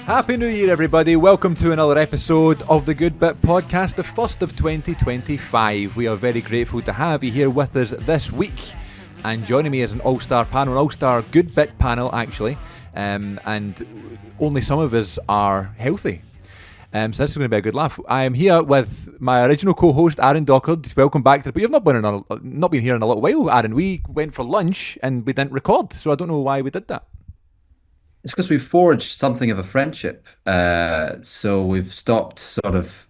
Happy New Year, everybody. Welcome to another episode of the Good Bit Podcast, the first of 2025. We are very grateful to have you here with us this week. And joining me is an all-star panel, an all-star Good Bit panel, actually. And only some of us are healthy. So this is going to be a good laugh. I am here with my original co-host, Aron Dochard. Welcome back to the... But you've not been here in a little while, Aron. We went for lunch and we didn't record, so I don't know why we did that. It's because we've forged something of a friendship. So we've stopped sort of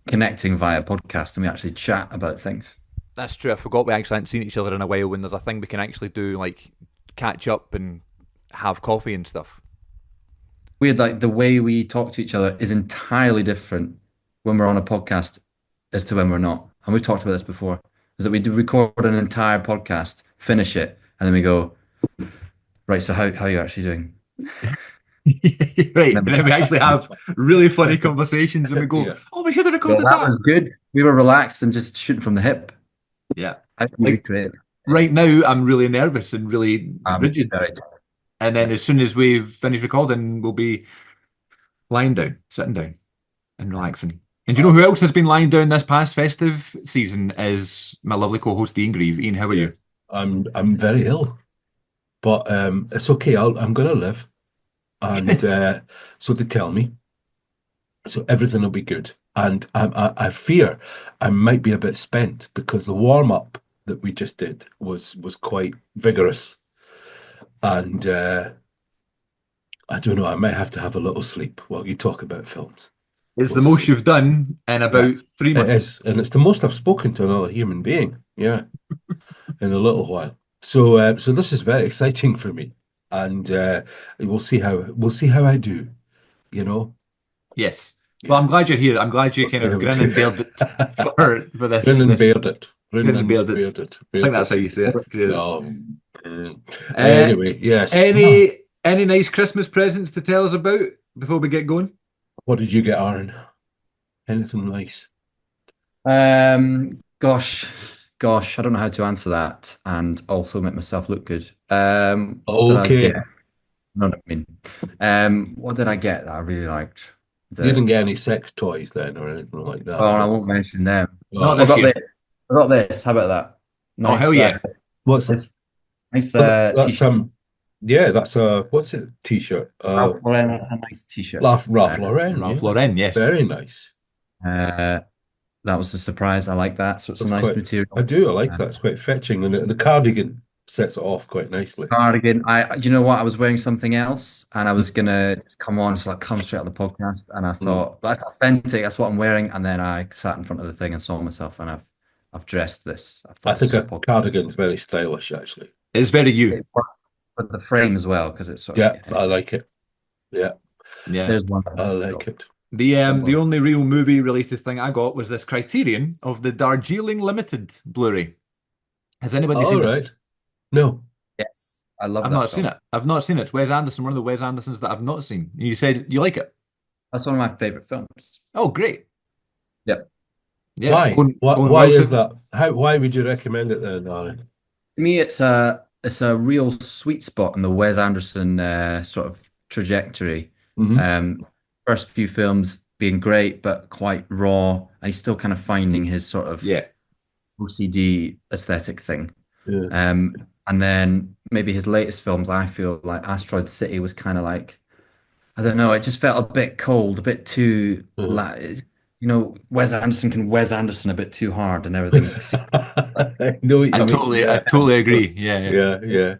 connecting via podcast and we actually chat about things. That's true. I forgot we actually hadn't seen each other in a while when there's a thing we can actually do, like catch up and have coffee and stuff. Weird, like the way we talk to each other is entirely different when we're on a podcast as to when we're not. And we've talked about this before, is that we do record an entire podcast, finish it, and then we go, right, so how are you actually doing? Right, and then we actually have really funny conversations and we go, oh, we should have recorded that. That was good. We were relaxed and just shooting from the hip. Yeah. Great. Right now, I'm really nervous and really rigid. And then as soon as we've finished recording, we'll be lying down, sitting down and relaxing. And do you know who else has been lying down this past festive season is my lovely co-host, Ian Grieve. Ian, how are you? I'm very ill. But it's okay. I'm going to live, and so they tell me. So everything will be good. And I fear I might be a bit spent because the warm up that we just did was quite vigorous, and I don't know. I might have to have a little sleep while you talk about films. It's the most you've done in about 3 months. It is, and it's the most I've spoken to another human being. Yeah, in a little while. So this is very exciting for me, and we'll see how I do. You know. Yes. Well, I'm glad you're here. I'm glad you kind of grin and bared it for this. Grin and bared it. Grin and bared it. I think that's how you say it. No. Anyway, yes. Any nice Christmas presents to tell us about before we get going? What did you get, Aron? Anything nice? Gosh, I don't know how to answer that and also make myself look good. Okay. What did I get that I really liked? You didn't get any sex toys then or anything like that? Oh, I won't mention them. Not this year. I got this. How about that? Nice, oh, hell yeah. What's this? Nice t-shirt. That's a, what's it? T-shirt. Ralph Lauren, that's a nice t-shirt. Ralph Lauren. Ralph Lauren, yes. Very nice. That was the surprise. I like that. So it's a nice material. I do. I like that. It's quite fetching, and the cardigan sets it off quite nicely. Cardigan. You know what? I was wearing something else, and I was gonna come on, just like come straight on the podcast, and I thought that's authentic. That's what I'm wearing, and then I sat in front of the thing and saw myself, and I've dressed this. I think a cardigan's very stylish, actually. It's very you. But the frame as well, because it's sort of, I like it. Yeah. There's one. I like it. The only real movie related thing I got was this Criterion of the Darjeeling Limited Blu-ray. Has anybody seen this? No. Yes, I love. I've not seen it. I've not seen it. It's Wes Anderson, one of the Wes Andersons that I've not seen. You said you like it. That's one of my favorite films. Oh, great. Yep. Yeah. Why is that? Why would you recommend it then, Aron? To me, it's a real sweet spot in the Wes Anderson sort of trajectory. Mm-hmm. First few films being great, but quite raw, and he's still kind of finding his sort of OCD aesthetic thing. Yeah. And then maybe his latest films, I feel like Asteroid City was kind of like, I don't know, it just felt a bit cold, a bit too, Wes Anderson can Wes Anderson a bit too hard and everything. I totally agree. Yeah.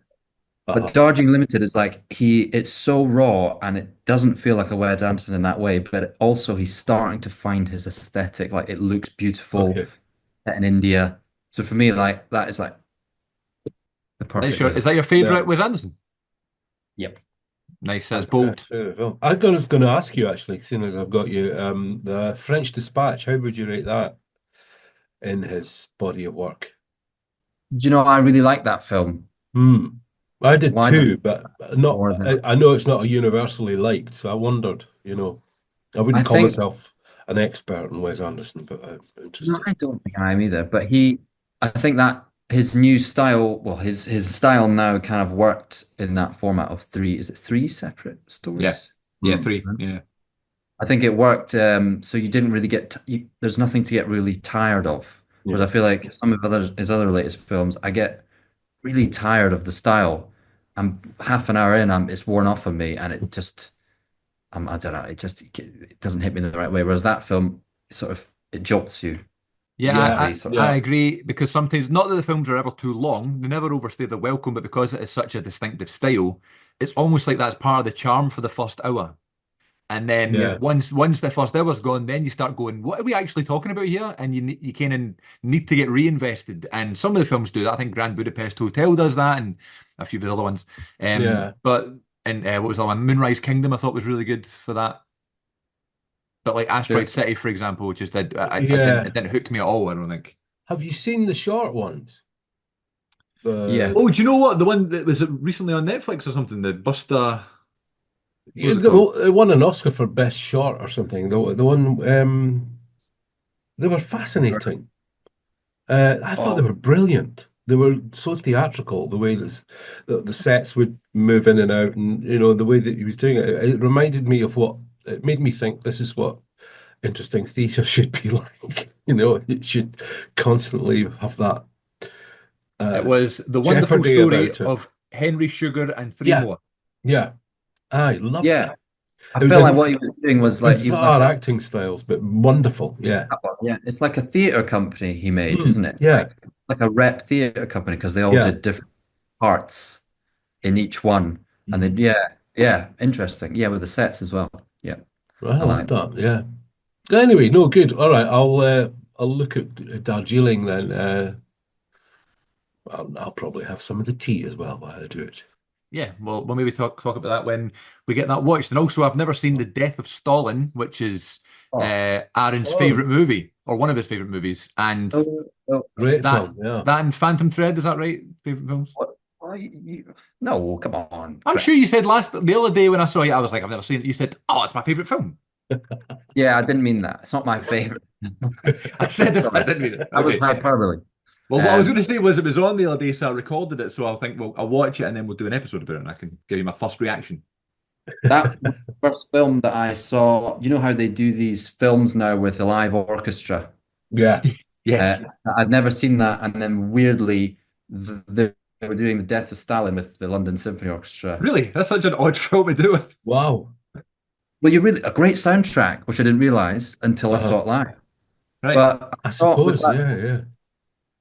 But Darjeeling Limited is like it's so raw and it doesn't feel like a Wes Anderson in that way, but also he's starting to find his aesthetic. Like it looks beautiful set in India. So for me, like that is like the perfect. Is that your favorite Wes Anderson? Yep. Nice. That's bold. I was going to ask you actually, seeing as I've got you, the French Dispatch. How would you rate that in his body of work? Do you know, I really like that film. I did too, but not. I know it's not a universally liked, so I wondered. I wouldn't call myself an expert on Wes Anderson, but I'm interested. No, I don't think I am either. But I think that his new style, well, his style now kind of worked in that format of three. Is it three separate stories? Yeah. Yeah, three. Yeah. I think it worked. So you didn't really there's nothing to get really tired of. Whereas Yeah. I feel like some of his other latest films, I get really tired of the style. I'm half an hour in, it's worn off on me, and it just, I don't know, it doesn't hit me in the right way. Whereas that film sort of it jolts you. Yeah, Yeah. Very sort of, I Yeah. agree because sometimes not that the films are ever too long, they never overstay their welcome, but because it is such a distinctive style, it's almost like that's part of the charm for the first hour. And then Yeah. once the first hour's gone, then you start going, what are we actually talking about here? And you kind of need to get reinvested. And some of the films do that. I think Grand Budapest Hotel does that, and a few of the other ones. Yeah. But and what was the other one? Moonrise Kingdom, I thought was really good for that. But like sure. Asteroid City, for example, just Yeah. it didn't hook me at all. I don't think. Have you seen the short ones? Yeah. The Oh, do you know what? The one that was recently on Netflix or something, the Buster, what Yeah, was it called? it won an Oscar for best short or something. The one they were fascinating. I thought they Oh, were brilliant. They were so theatrical, the way the sets would move in and out, and the way that he was doing it. It reminded me of what it made me think. This is what interesting theatre should be like. It should constantly have that It uh, was The Wonderful jeopardy Story about it. of Henry Sugar and Three Yeah, More. yeah, I loved yeah. it. I It was felt like a what he was doing was like he was like bizarre acting styles, but wonderful. Yeah. yeah, it's like a theater company he made, Mm, isn't it? yeah, Like a rep theater company because they all yeah. did different parts in each one, and then Mhm. yeah, interesting. Yeah, with the sets as well. Yeah, I I like like. that. Yeah. Anyway, no, good. All right, I'll look at Darjeeling then. I'll probably have some of the tea as well while I do it. Yeah, well, we'll maybe talk about that when we get that watched. And also, I've never seen The Death of Stalin, which is Oh, Aaron's Oh, favorite movie, or one of his favorite movies. And so great that film. Yeah. that and Phantom Thread, is that right? Favorite films? what? No, come on, I'm sure you Chris. said the other day when I saw you, I was like, I've never seen it. You said, oh, it's my favorite film. Yeah, I didn't mean that. It's not my favorite. I said it, I Sorry, didn't mean it. that was Okay. hyperbole. Well, what I was going Um, to say was it was on the other day, so I recorded it. So I'll think, well, I'll watch it and then we'll do an episode about it, and I can give you my first reaction. that was the first film that I saw. You know how they do these films now with a live orchestra? Yeah. Uh, Yes. I'd never seen that, and then weirdly, they were doing the Death of Stalin with the London Symphony Orchestra. Really? That's such an odd film to do with. Wow. Well, you really a great soundtrack, which I didn't realize until I Uh-huh. saw it live. Right. But I I thought with suppose. that, Yeah. Yeah.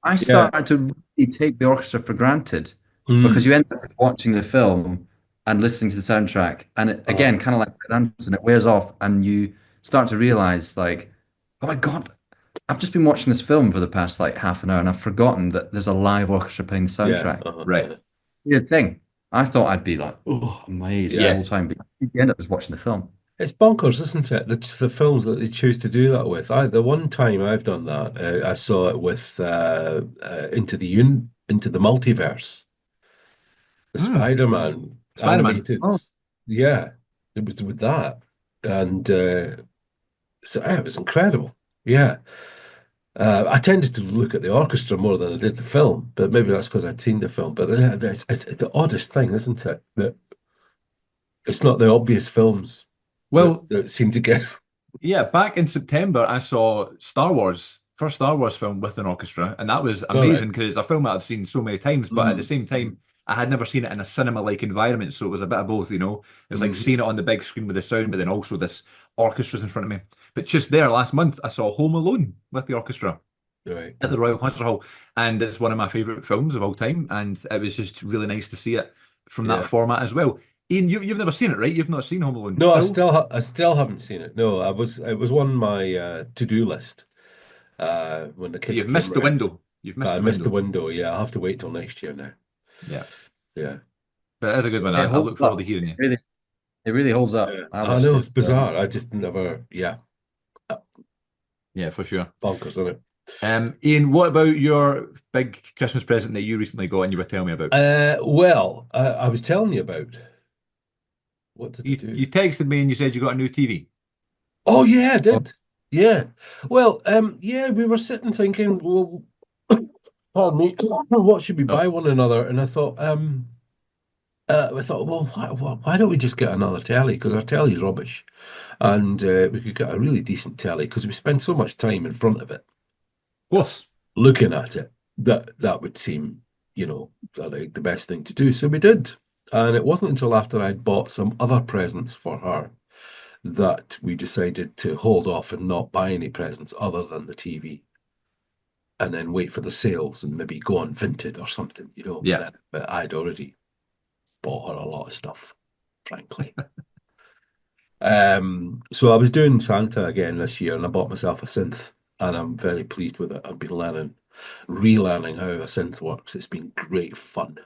I Yeah. started to really take the orchestra for granted because Mm. you end up just watching the film and listening to the soundtrack, and it, Uh-huh. again, kind of like Anderson, it wears off, and you start to realize, like, oh my God, I've just been watching this film for the past like half an hour, and I've forgotten that there's a live orchestra playing the Yeah. soundtrack. Uh-huh. Right. Uh-huh. Weird thing. I thought I'd be like, oh, amazed the Yeah. Yeah. whole time, but you end up just watching the film. It's bonkers, isn't it? The films that they choose to do that with. The one time I've done that, I saw it with Into the Multiverse, the Hmm. Spider-Man Spider-Man. animated. Oh, Yeah, it was with that, and so it was incredible. Yeah, I tended to look at the orchestra more than I did the film, but maybe that's because I'd seen the film. But it's the oddest thing, isn't it? That it's not the obvious films Well, that seem to get. yeah, back in September, I saw Star Wars, first Star Wars film with an orchestra, and that was All right. amazing because it's a film that I've seen so many times, but at the Mm, same time, I had never seen it in a cinema-like environment, so it was a bit of both, you know. It was like mm, seeing it on the big screen with the sound, but then also this orchestra's in front of me. But just there last month, I saw Home Alone with the orchestra right. at the Royal Concert Hall, and it's one of my favorite films of all time, and it was just really nice to see it from that Yeah. format as well. Ian, you've never seen it, right? You've not seen Home Alone No, still? I still haven't seen it. No, it was on my to-do list when the kids You've came missed the around. window. You've But missed I the missed the window. window. Yeah, I'll have to wait till next year now. Yeah. Yeah. But it is a good one. it I holds look forward up. to hearing you. It really holds up. Yeah. I I watched know it. it's bizarre. I just never, yeah, Yeah, for sure. bonkers, isn't it? Ian, what about your big Christmas present that you recently got and you were telling me about? Well, I was telling you about what did I do? You texted me and you said you got a new TV. Oh yeah, I Oh, did. Yeah. Well, yeah, we were sitting thinking, well, pardon me, what should we No. buy one another? And I thought, we thought, well, why don't we just get another telly? Because our telly's rubbish, and we could get a really decent telly because we spend so much time in front of it, Of course. looking at it. That would seem, like the best thing to do. So we did, and it wasn't until after I'd bought some other presents for her that we decided to hold off and not buy any presents other than the TV, and then wait for the sales and maybe go on Vinted or something, Yeah. But I'd already bought her a lot of stuff, frankly. So I was doing Santa again this year, and I bought myself a synth, and I'm very pleased with it. I've been relearning how a synth works. It's been great fun.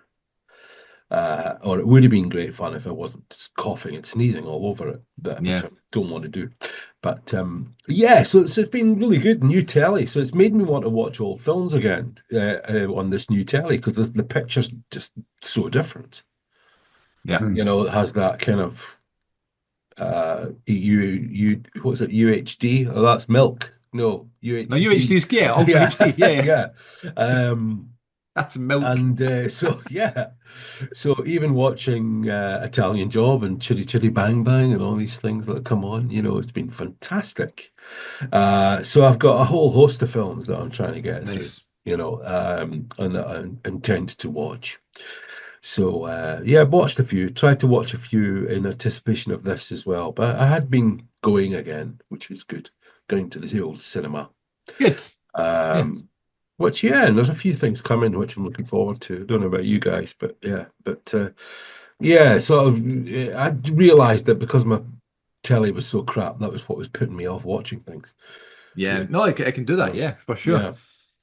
Or it would have been great fun if I wasn't just coughing and sneezing all over it, which Yeah. I don't want to do. But yeah, so it's been really good. New telly, so it's made me want to watch old films again on this new telly because the picture's just so different. Yeah. It has that kind of what's it, UHD? Oh, that's milk. No, No, UHD. UHD's, yeah, Ultra Yeah, HD. Yeah, yeah. yeah. Um, That's milk. and so yeah, so even watching Italian Job and Chitty Chitty Bang Bang and all these things that come on, it's been fantastic. So I've got a whole host of films that I'm trying to get through, Nice. and that I intend to watch. So yeah, I've watched a few, tried to watch a few in anticipation of this as well. But I had been going again, which was good, going to the old cinema. Good. Yeah. Um, which yeah, and there's a few things coming which I'm looking forward to. I don't know about you guys, but yeah, yeah, sort of. I realised that because my telly was so crap, that was what was putting me off watching things. Yeah. Yeah, No, I can do that. so, Yeah, for sure. yeah.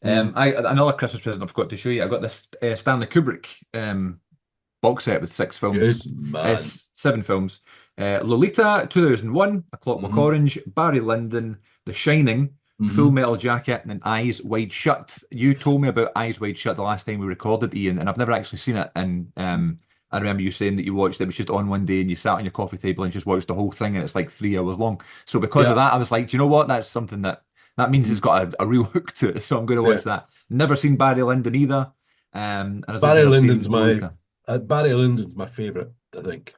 Mm. I another Christmas present I forgot to show you. I got this Stanley Kubrick box set with 6 films. Good man. It's 7 films. Lolita, 2001, A Clockwork Hmm. Orange, Barry Lyndon, The Shining, Full Hmm. Metal Jacket, and then Eyes Wide Shut. You told me about Eyes Wide Shut the last time we recorded, Ian, and I've never actually seen it. And I remember you saying that you watched it. It was just on one day and you sat on your coffee table and just watched the whole thing, and it's like 3 hours long. So because of Yeah. that, I was like, do you know what? That's something that means it's Mhm. got a real hook to it. So I'm going to Yeah. watch that. Never seen Barry Lyndon either. And I don't Barry think I've seen Lyndon's my Lolita. Barry Lyndon's my favorite, I think,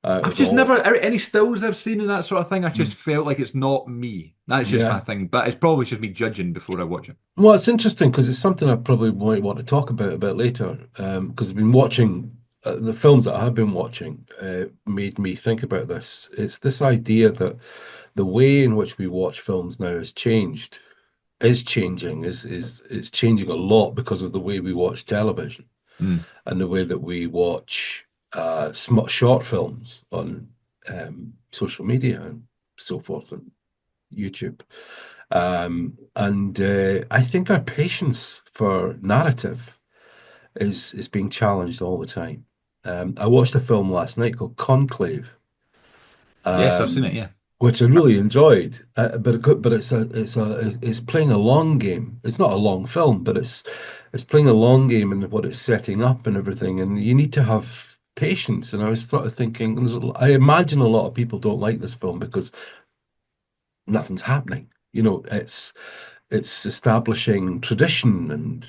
out I've of just all. never any stills I've seen and that sort of thing. I just Mm. felt like it's not me. That's just my Yeah. thing. But it's probably just me judging before I watch it. Well, it's interesting because it's something I probably might want to talk about a bit later. Because I've been watching the films that I have been watching made me think about this. It's this idea that the way in which we watch films now has changed, is changing, is it's changing a lot because of the way we watch television Mm. and the way that we watch short films on social media and so forth and YouTube. And I think our patience for narrative is being challenged all the time. I watched a film last night called Conclave, Yes, I've seen it. um, Yeah. which I really enjoyed. But it's playing a long game. It's not a long film, but it's playing a long game in what it's setting up and everything. And you need to have patience. And I was sort of thinking, I imagine a lot of people don't like this film because nothing's happening. It's establishing tradition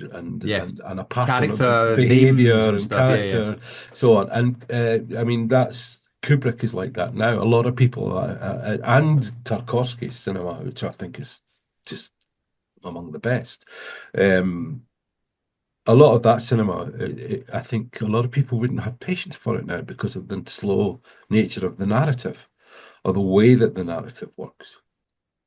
Yeah. and a pattern of Character names behavior and and stuff. Yeah, yeah. character, so on. And I mean, that's Kubrick is like that now. A lot of people and Tarkovsky's cinema, which I think is just among the best. Um, a lot of that cinema, I think a lot of people wouldn't have patience for it now because of the slow nature of the narrative or the way that the narrative works.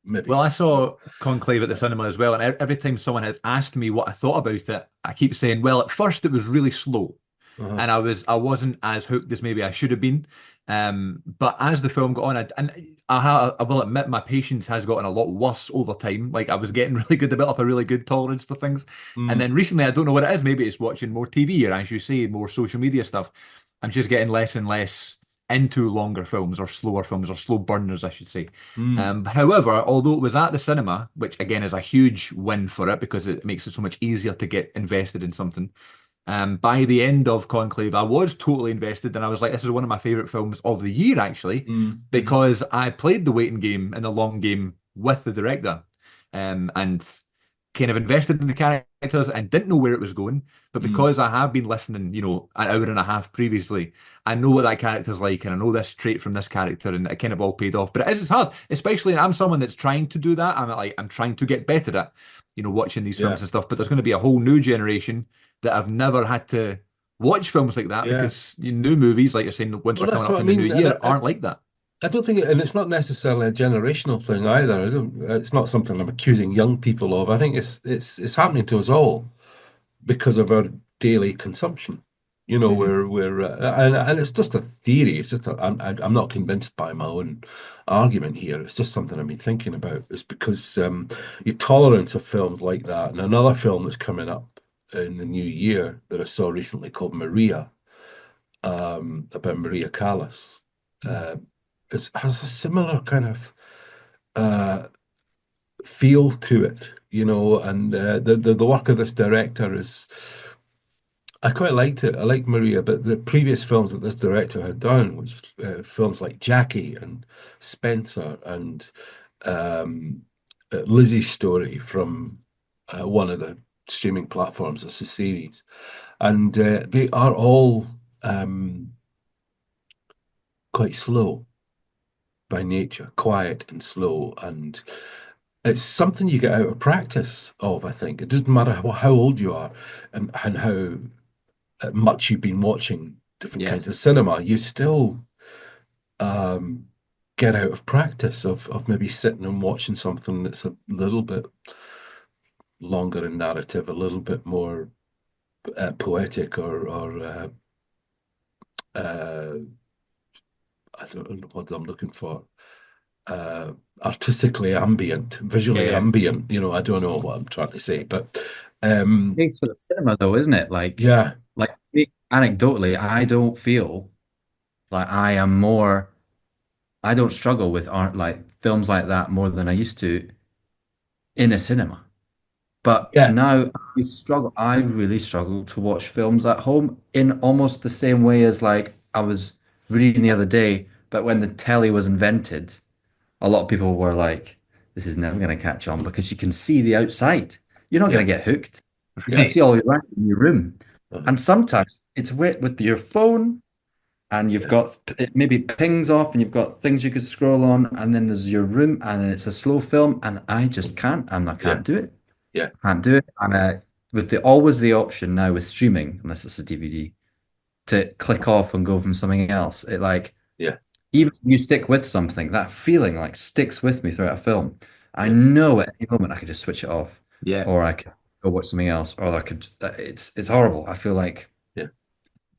Well, Maybe. I saw Conclave at the cinema as well, and every time someone has asked me what I thought about it, I keep saying, well, at first it was really slow, Uh-huh. and I wasn't as hooked as maybe I should have been. But as the film got on, I will admit my patience has gotten a lot worse over time. Like I was getting really good, to build up a really good tolerance for things, and Mm. then recently I don't know what it is. Maybe it's watching more TV or, as you say, more social media stuff. I'm just getting less and less into longer films or slower films or slow burners, I should say. Mm. However, although it was at the cinema, which again is a huge win for it because it makes it so much easier to get invested in something. By the end of Conclave, I was totally invested, and I was like, "This is one of my favorite films of the year, actually," Mm. Mm. because I played the waiting game and the long game with the director, and kind of invested in the characters and didn't know where it was going. But because I have been listening, an hour and a half previously, I know what that character's like, and I know this trait from this character, and it kind of all paid off. But it's hard, especially, and I'm someone that's trying to do that. I'm trying to get better at, watching these films and stuff. But there's going to be a whole new generation that have never had to watch films like that because new movies, like you're saying, once they're coming up in the new year, aren't like that. I don't think, and it's not necessarily a generational thing either. It's not something I'm accusing young people of. I think it's happening to us all because of our daily consumption. And it's just a theory. It's just I'm not convinced by my own argument here. It's just something I've been thinking about. It's because your tolerance of films like that, and another film that's coming up in the new year that I saw recently called Maria, about Maria Callas. Has a similar kind of feel to it, and the work of this director is. I quite liked it. I liked Maria, but the previous films that this director had done, which films like Jackie and Spencer and Lizzie's Story from one of the streaming platforms, it's a series, and they are all quite slow by nature, quiet and slow, and it's something you get out of practice of, I think. It doesn't matter how old you are and how much you've been watching different kinds of cinema, you still get out of practice of maybe sitting and watching something that's a little bit longer in narrative, a little bit more poetic or I don't know what I'm looking for. Artistically ambient, visually ambient. I don't know what I'm trying to say, but It's for the cinema, though, isn't it? Like anecdotally, I don't feel like I don't struggle with art like films like that more than I used to in a cinema. But now I really struggle to watch films at home in almost the same way as like I was reading the other day, but when the telly was invented, a lot of people were like, this is never going to catch on because you can see the outside. You're not going to get hooked. You can see all around in your room. And sometimes it's with your phone and you've got it maybe pings off and you've got things you could scroll on, and then there's your room and it's a slow film, and I just can't. I can't do it. Yeah. Can't do it. And with always the option now with streaming, unless it's a DVD, to click off and go from something else. Even if you stick with something, that feeling like sticks with me throughout a film. I know at any moment I could just switch it off. Yeah. Or I could go watch something else, or I could. It's horrible. I feel like.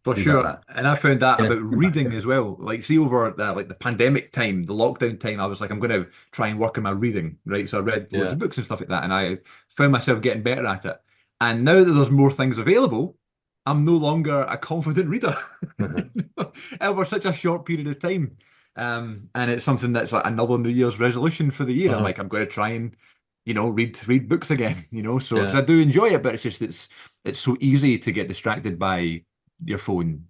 For sure. And I found that about reading as well. Like, see, over like the pandemic time, the lockdown time, I was like, I'm going to try and work on my reading, right? So I read loads of books and stuff like that, and I found myself getting better at it. And now that there's more things available, I'm no longer a confident reader over such a short period of time. And it's something that's like another New Year's resolution for the year. I'm like, I'm going to try and read books again. So 'cause I do enjoy it, but it's so easy to get distracted by your phone,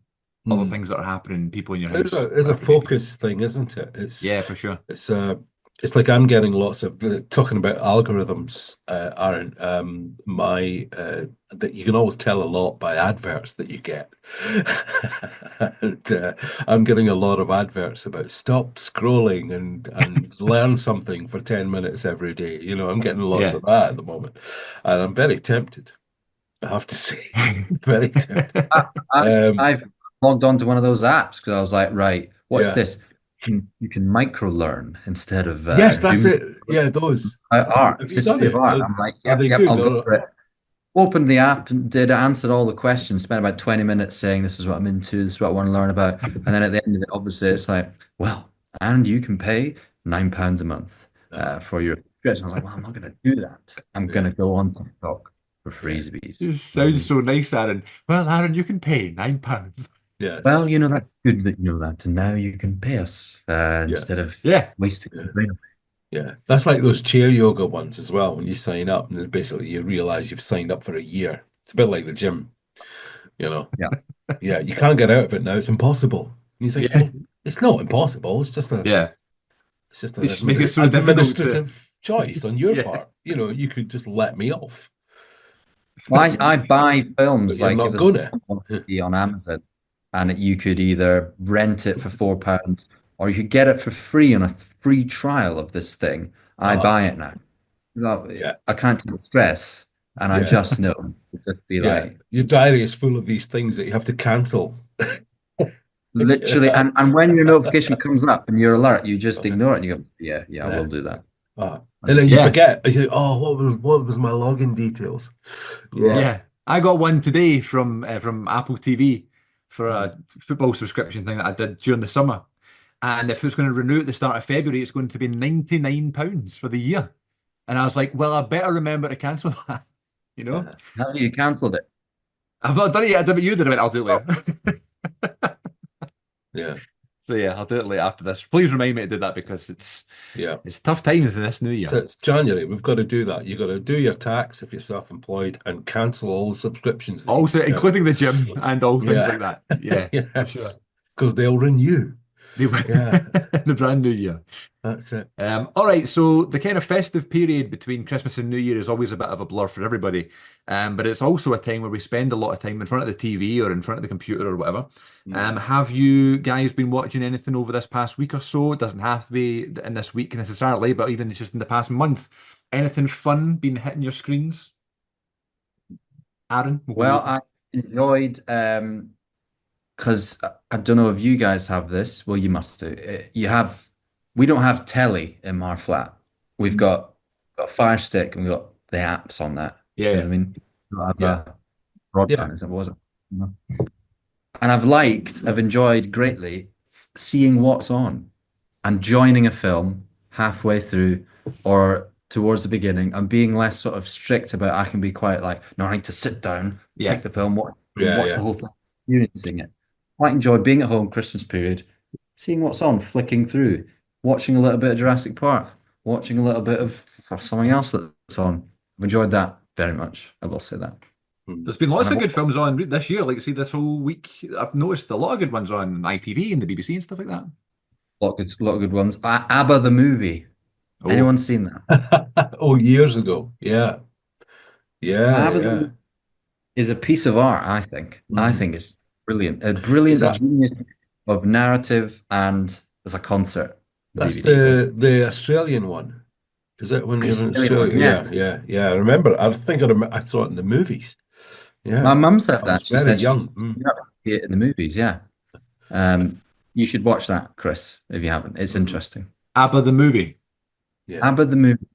other things that are happening, people in your house. It's a focus thing, isn't it? For sure. It's like I'm getting lots of talking about algorithms, Aaron. That you can always tell a lot by adverts that you get, and I'm getting a lot of adverts about stop scrolling and learn something for 10 minutes every day. I'm getting lots of that at the moment, and I'm very tempted. I have to say, very tempted. I've logged onto one of those apps because I was like, right, what's this? You can micro learn instead of yes, that's it. Yeah, those art. Have you done it? Art. I'm like, yep, I'll go for it. Opened the app, answered all the questions, spent about 20 minutes saying this is what I'm into, this is what I want to learn about, and then at the end of it, obviously, it's like, well, and you can pay £9 a month for your subscription. I'm like, well, I'm not going to do that. I'm going to go on TikTok for freebies. It sounds so nice, Aaron. Well, Aaron, you can pay £9. Yeah. Well, that's good that you know that, and now you can pay us instead of wasting your brain. Yeah, that's like those chair yoga ones as well. When you sign up, and then basically you realize you've signed up for a year. It's a bit like the gym, Yeah. Yeah, you can't get out of it now. It's impossible. And you think, well, it's not impossible. It's just it's just make it so administrative choice on your part. you could just let me off, Well, I buy but films you're like if not there's gonna. on Amazon, and you could either rent it for £4 or you could get it for free on a free trial of this thing. I Uh, buy it now. Well, yeah, I can't take the stress, and I yeah, just know to just be yeah. like Your diary is full of these things that you have to cancel. literally, Yeah. and when your notification comes up and you're alert, you just ignore it and you go, yeah, yeah, I Yeah. will do that. And then you Yeah, forget. You think, oh, what was my login details? Yeah. yeah. I got one today from Apple TV for Mm. a football subscription thing that I did during the summer. And if it was going to renew at the start of February, it's going to be £99 for the year. And I was like, well, I better remember to cancel that, you know? Yeah. How you cancelled it? I've not done it yet. I did what you did. I went, I'll do it Oh, later. Yeah. So yeah, I'll do it later after this. Please remind me to do that because Yeah. it's tough times in this new So year. it's January. We've got to do that. You've got to do your tax if you're self-employed and cancel all the subscriptions that you Also, have. including the gym and all things Yeah. like that. Yeah, for sure. Yes. Because they'll renew. The, Yeah. the brand new year. That's it. All right, so the kind of festive period between Christmas and New Year is always a bit of a blur for everybody. But it's also a time where we spend a lot of time in front of the TV or in front of the computer or whatever. Mm. Have you guys been watching anything over this past week or so? It doesn't have to be in this week necessarily, but even just in the past month. Anything fun been hitting your screens? Aaron, we'll go well, with you. I enjoyed because I don't know if you guys have this. Well, you must do. You have. We don't have telly in our flat. We've got a Fire Stick and we've got the apps on that. Yeah, You know yeah. what I mean? We don't have Yeah. a broadband, Yeah. as it was. You know? And I've enjoyed greatly seeing what's on and joining a film halfway through or towards the beginning and being less sort of strict about I can be quite like, no, I need to sit down, Yeah. pick the film, Yeah. watch the Yeah. whole thing, experiencing it. Quite enjoy being at home Christmas period, seeing what's on, flicking through, watching a little bit of Jurassic Park, watching a little bit of something else that's on. I've enjoyed that very much. I will say that. Mm. There's been And lots I've of good films on this year. Like, see, this whole week, I've noticed a lot of good ones on ITV and the BBC and stuff like that. lot of good ones. ABBA the movie. Oh, Anyone seen that? Oh, years ago. Yeah. Yeah. ABBA the Yeah. movie is a piece of art, I think. I Mm. think it's brilliant. A Is brilliant that genius of narrative and as a concert that's DVD. the Australian one? Is that when you're in Australian one, Australia? yeah. Yeah. Yeah. Yeah. I remember. I saw it in the movies. My Yeah. mum said I was that. She very said she young. Mm. grew up to see it in the movies, yeah. You should watch that, Chris, if you haven't. It's Mhm. interesting. ABBA the movie. Yeah. ABBA the movie.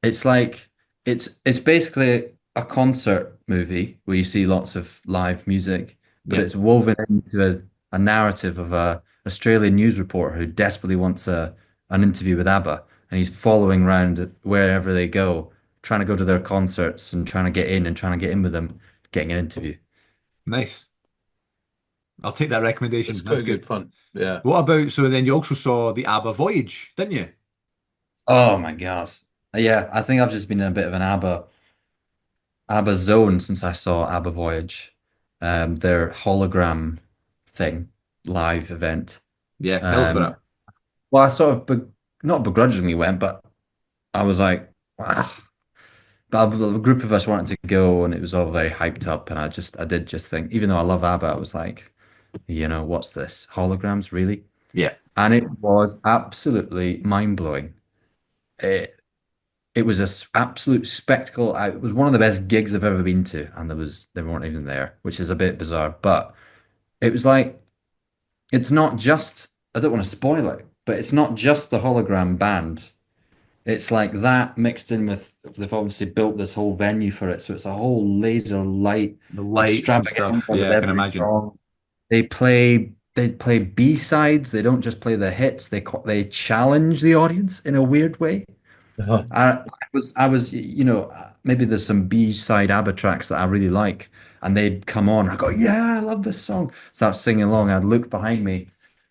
It's like it's basically a concert movie where you see lots of live music, but Yeah, it's woven into a narrative of a Australian news reporter who desperately wants an interview with ABBA, and he's following around wherever they go, trying to go to their concerts and trying to get in and trying to get in with them, getting an interview. nice. I'll take that It's recommendation. That's quite good good. fun. Yeah. What about, so then you also saw the ABBA Voyage, didn't you? Oh my God. Yeah, I think I've just been in a bit of an ABBA zone since I saw Abba Voyage, their hologram thing, live event. Yeah, tell us about Um, well, I sort of not begrudgingly went, but I was like, wow. But a group of us wanted to go, and it was all very hyped up. And I did just think, even though I love ABBA, I was like, what's this? Holograms, really? it. Yeah, And it was absolutely mind-blowing. It it was absolute spectacle. It was one of the best gigs I've ever been to, and they weren't even there, which is a bit bizarre. But it was like it's not just. I don't want to spoil it, but it's not just the hologram band. It's like that mixed in with they've obviously built this whole venue for it, so it's a whole laser light the lights and stuff. extravaganza with Yeah, I can every imagine. song. They play B-sides. They don't just play the hits. They challenge the audience in a weird way. Uh-huh. Maybe there's some B-side ABBA tracks that I really like, and they'd come on. I go, yeah, I love this song. Start singing along. I'd look behind me,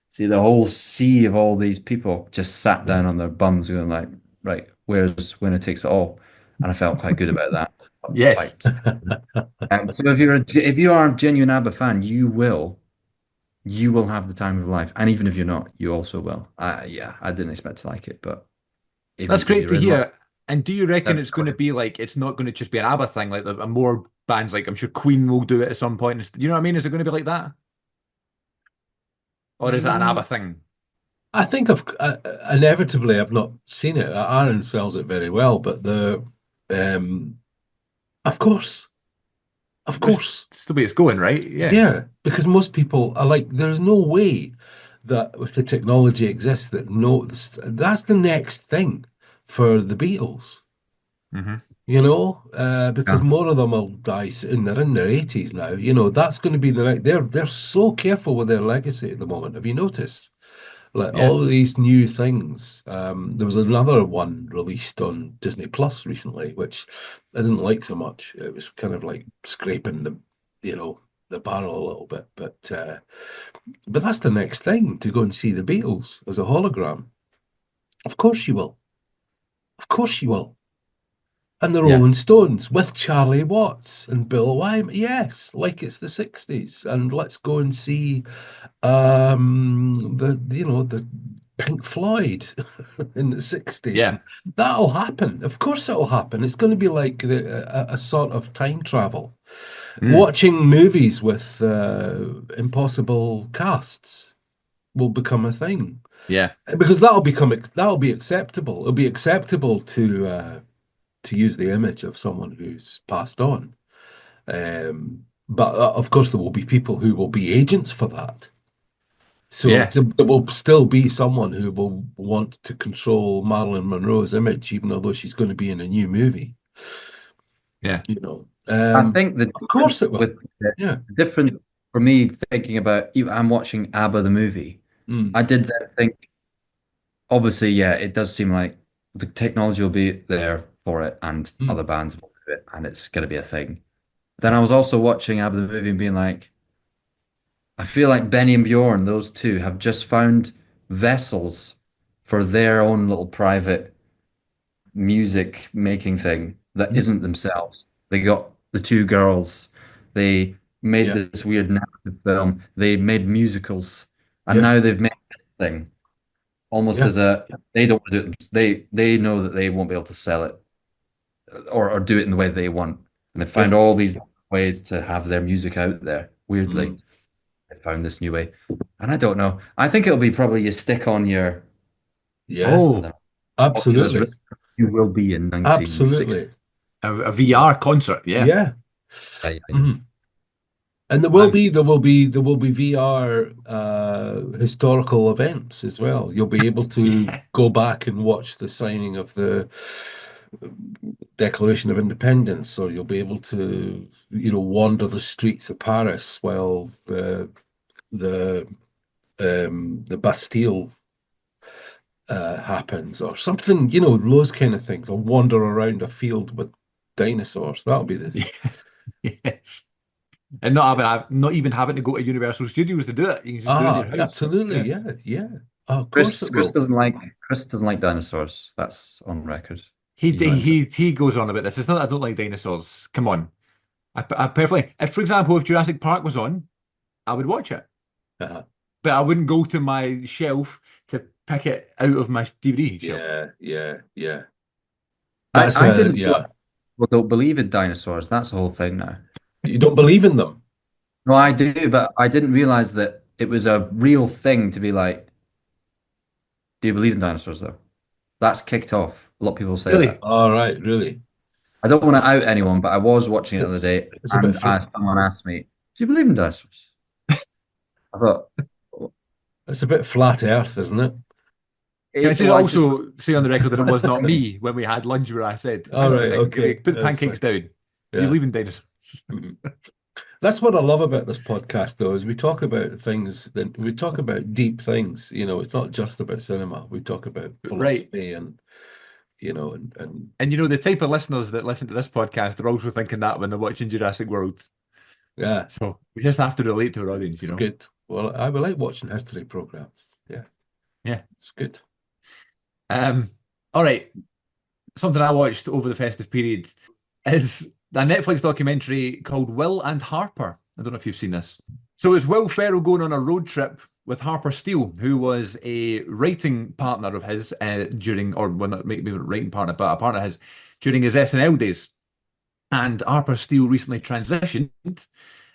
see the whole sea of all these people just sat down on their bums, going like, right, where's Winner Takes It All? And I felt quite good about that. Yes. Hyped. So if you are a genuine ABBA fan, you will have the time of your life, and even if you're not, you also will. Yeah, I didn't expect to like it, but That's if great you're to in love, hear. And do you reckon it's going to be like, it's not going to just be an ABBA thing, like a more bands, like I'm sure Queen will do it at some point. You know what I mean? Is it going to be like that? Or is it an ABBA Mm, thing? I think inevitably I've not seen it. Aaron sells it very well, but um, of course, of It's course, the way it's going, right? Yeah. yeah, because most people are like, there's no way that if the technology exists that no, that's the next thing for the Beatles. Hmm. Because Yeah. more of them will die soon. They're in their 80s now. That's going to be the next. They're so careful with their legacy at the moment. Have you noticed? Like Yeah. all of these new things. There was another one released on Disney Plus recently, which I didn't like so much. It was kind of like scraping the barrel a little bit. But that's the next thing, to go and see the Beatles as a hologram. Of course you will. Of course you will. And the Yeah. Rolling Stones with Charlie Watts and Bill Wyman. Yes, like it's the 60s. And let's go and see the Pink Floyd in the 60s. Yeah. And that'll happen. Of course it'll happen. It's going to be like a sort of time travel. Mm. Watching movies with impossible casts will become a thing. Yeah. Because that'll be acceptable. It'll be acceptable to use the image of someone who's passed on. But of course, there will be people who will be agents for that. So Yeah. there will still be someone who will want to control Marilyn Monroe's image, even although she's going to be in a new movie. Yeah. I think the Of course difference it will. with the Yeah. difference for me thinking about, I'm watching ABBA the movie. Mm, I did then think, obviously, yeah, it does seem like the technology will be there for it, and mm. other bands will do it, and it's going to be a thing. Then I was also watching ABBA the movie and being like, I feel like Benny and Bjorn, those two, have just found vessels for their own little private music making thing that Mm. isn't themselves. They got the two girls. They made Yeah. this weird narrative film. They made musicals, and Yeah. now they've made this thing almost Yeah. as a, they don't want to do it. They know that they won't be able to sell it, or do it in the way they want, and they Yeah. found all these ways to have their music out there. Weirdly, Mm. they found this new way, and I don't know. I think it'll be probably you stick on your, Yeah. I don't Oh, know, Oculus Absolutely. Rift. You will be in 1960. Absolutely. a VR concert. Yeah. Yeah. Yeah, yeah, yeah. Mhm. And Man. there will be VR historical events as well. You'll be able to Yeah. go back and watch the signing of the Declaration of Independence, or you'll be able to, wander the streets of Paris while the the Bastille happens, or something, those kind of things, or wander around a field with dinosaurs. That'll be the Yes. And not even having to go to Universal Studios to do it. You can just do it in your house. absolutely, Yeah. yeah, yeah. Of course it will. Chris doesn't like dinosaurs. That's on record. He He's not into it. he goes on about this. It's not that I don't like dinosaurs. Come on. I perfectly, if for example, if Jurassic Park was on, I would watch it. Uh, But I wouldn't go to my shelf to pick it out of my DVD shelf. yeah, yeah, yeah. I, That's I didn't yeah. well, don't believe in dinosaurs. That's the whole thing now. You don't believe in them. No, I do, but I didn't realize that it was a real thing to be like, do you believe in dinosaurs though? That's kicked off. A lot of people say Really? that. All right, really. I don't want to out anyone, but I was watching it the other It's day, it's a bit and fr someone asked me, "Do you believe in dinosaurs?" I thought, it's a bit flat Earth, isn't it? Can I just well, it's just also say on the record that it was not me when we had lunch where I said, All hang on a right, second, okay, put the that's pancakes fine. down. Do you Yeah. believe in dinosaurs? Mhm. That's what I love about this podcast, though, is we talk about things that we talk about deep things. It's not just about cinema. We talk about Right. philosophy and and And the type of listeners that listen to this podcast are also thinking that when they're watching Jurassic World. yeah, So we just have to relate to our audience, it's good. Well, I like watching history programs. Yeah, Yeah. it's good. All right. Something I watched over the festive period is a Netflix documentary called Will and Harper. I don't know if you've seen this. So it's Will Ferrell going on a road trip with Harper Steele, who was a writing partner of his during, or well, not maybe a writing partner, but a partner of his during his SNL days. And Harper Steele recently transitioned,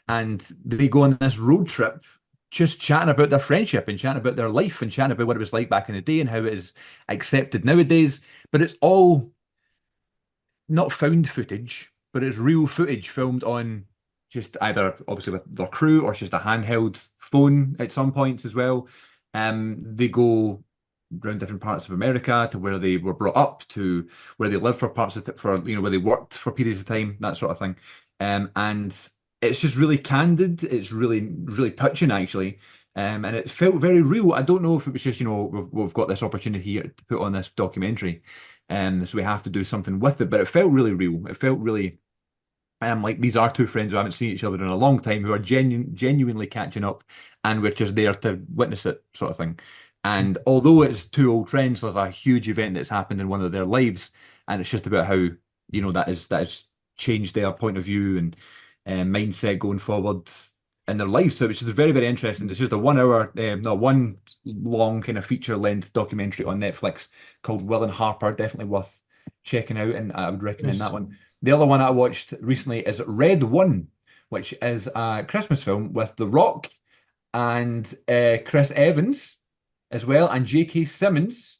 and they go on this road trip just chatting about their friendship and chatting about their life and chatting about what it was like back in the day and how it is accepted nowadays. But it's all not found footage, but it's real footage filmed on just either obviously with their crew or just a handheld phone at some points as well. They go around different parts of America to where they were brought up, to where they lived for parts of where they worked for periods of time, that sort of thing. And it's just really candid. It's really touching actually. And it felt very real. I don't know if it was just, we've got this opportunity here to put on this documentary, so we have to do something with it. But it felt really real. It felt really like these are two friends who haven't seen each other in a long time, who are genuinely catching up, and we're just there to witness it, sort of thing. And although it's two old friends, there's a huge event that's happened in one of their lives, and it's just about how that has changed their point of view and mindset going forward in their life. So it's just very, very interesting. It's just a 1 hour, one long kind of feature length documentary on Netflix called Will and Harper. Definitely worth checking out, and I would recommend that one. The other one I watched recently is Red One, which is a Christmas film with The Rock and Chris Evans as well, and J.K. Simmons,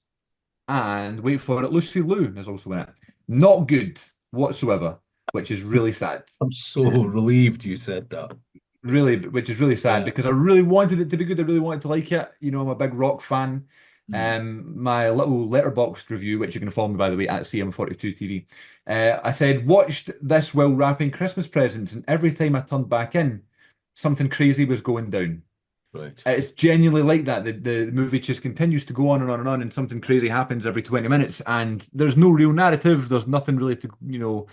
and wait for it, Lucy Liu is also in it. Not good whatsoever, which is really sad. I'm so relieved you said that. Really, which is really sad because I really wanted it to be good. I really wanted to like it. I'm a big Rock fan. My little letterboxed review, which you can follow me by the way at CM42TV, I said watched this while wrapping Christmas presents, and every time I turned back in, something crazy was going down. Right. It's genuinely like that. The movie just continues to go on and on and on, and something crazy happens every 20 minutes, and there's no real narrative. There's nothing really to,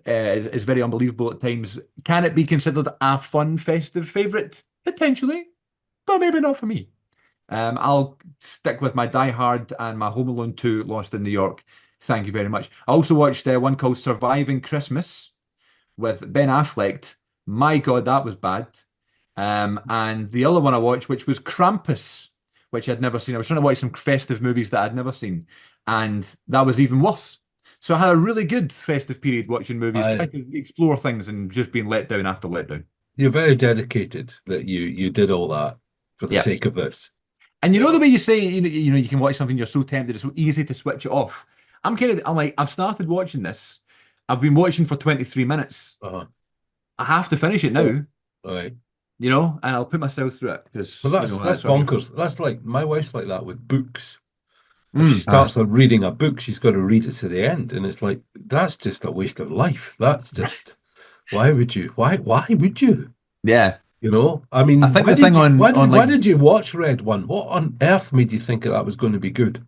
it's very unbelievable at times. Can it be considered a fun, festive favourite? Potentially, but maybe not for me. I'll stick with my Die Hard and my Home Alone 2 Lost in New York. Thank you very much. I also watched one called Surviving Christmas with Ben Affleck. My God, that was bad. And the other one I watched, which was Krampus, which I'd never seen. I was trying to watch some festive movies that I'd never seen, and that was even worse. So I had a really good festive period watching movies, trying to explore things, and just being let down after let down. You're very dedicated that you did all that for the sake of this. And the way you say, you can watch something, you're so tempted, it's so easy to switch it off. I'm like, I've started watching this. I've been watching for 23 minutes. Uh-huh. I have to finish it now. All right. And I'll put myself through it because that's bonkers. That's like my wife's like that with books. If she starts reading a book, she's got to read it to the end, and it's like that's just a waste of life. That's just why would you? Why would you? Yeah. I mean, I think why did you watch Red One? What on earth made you think that was going to be good?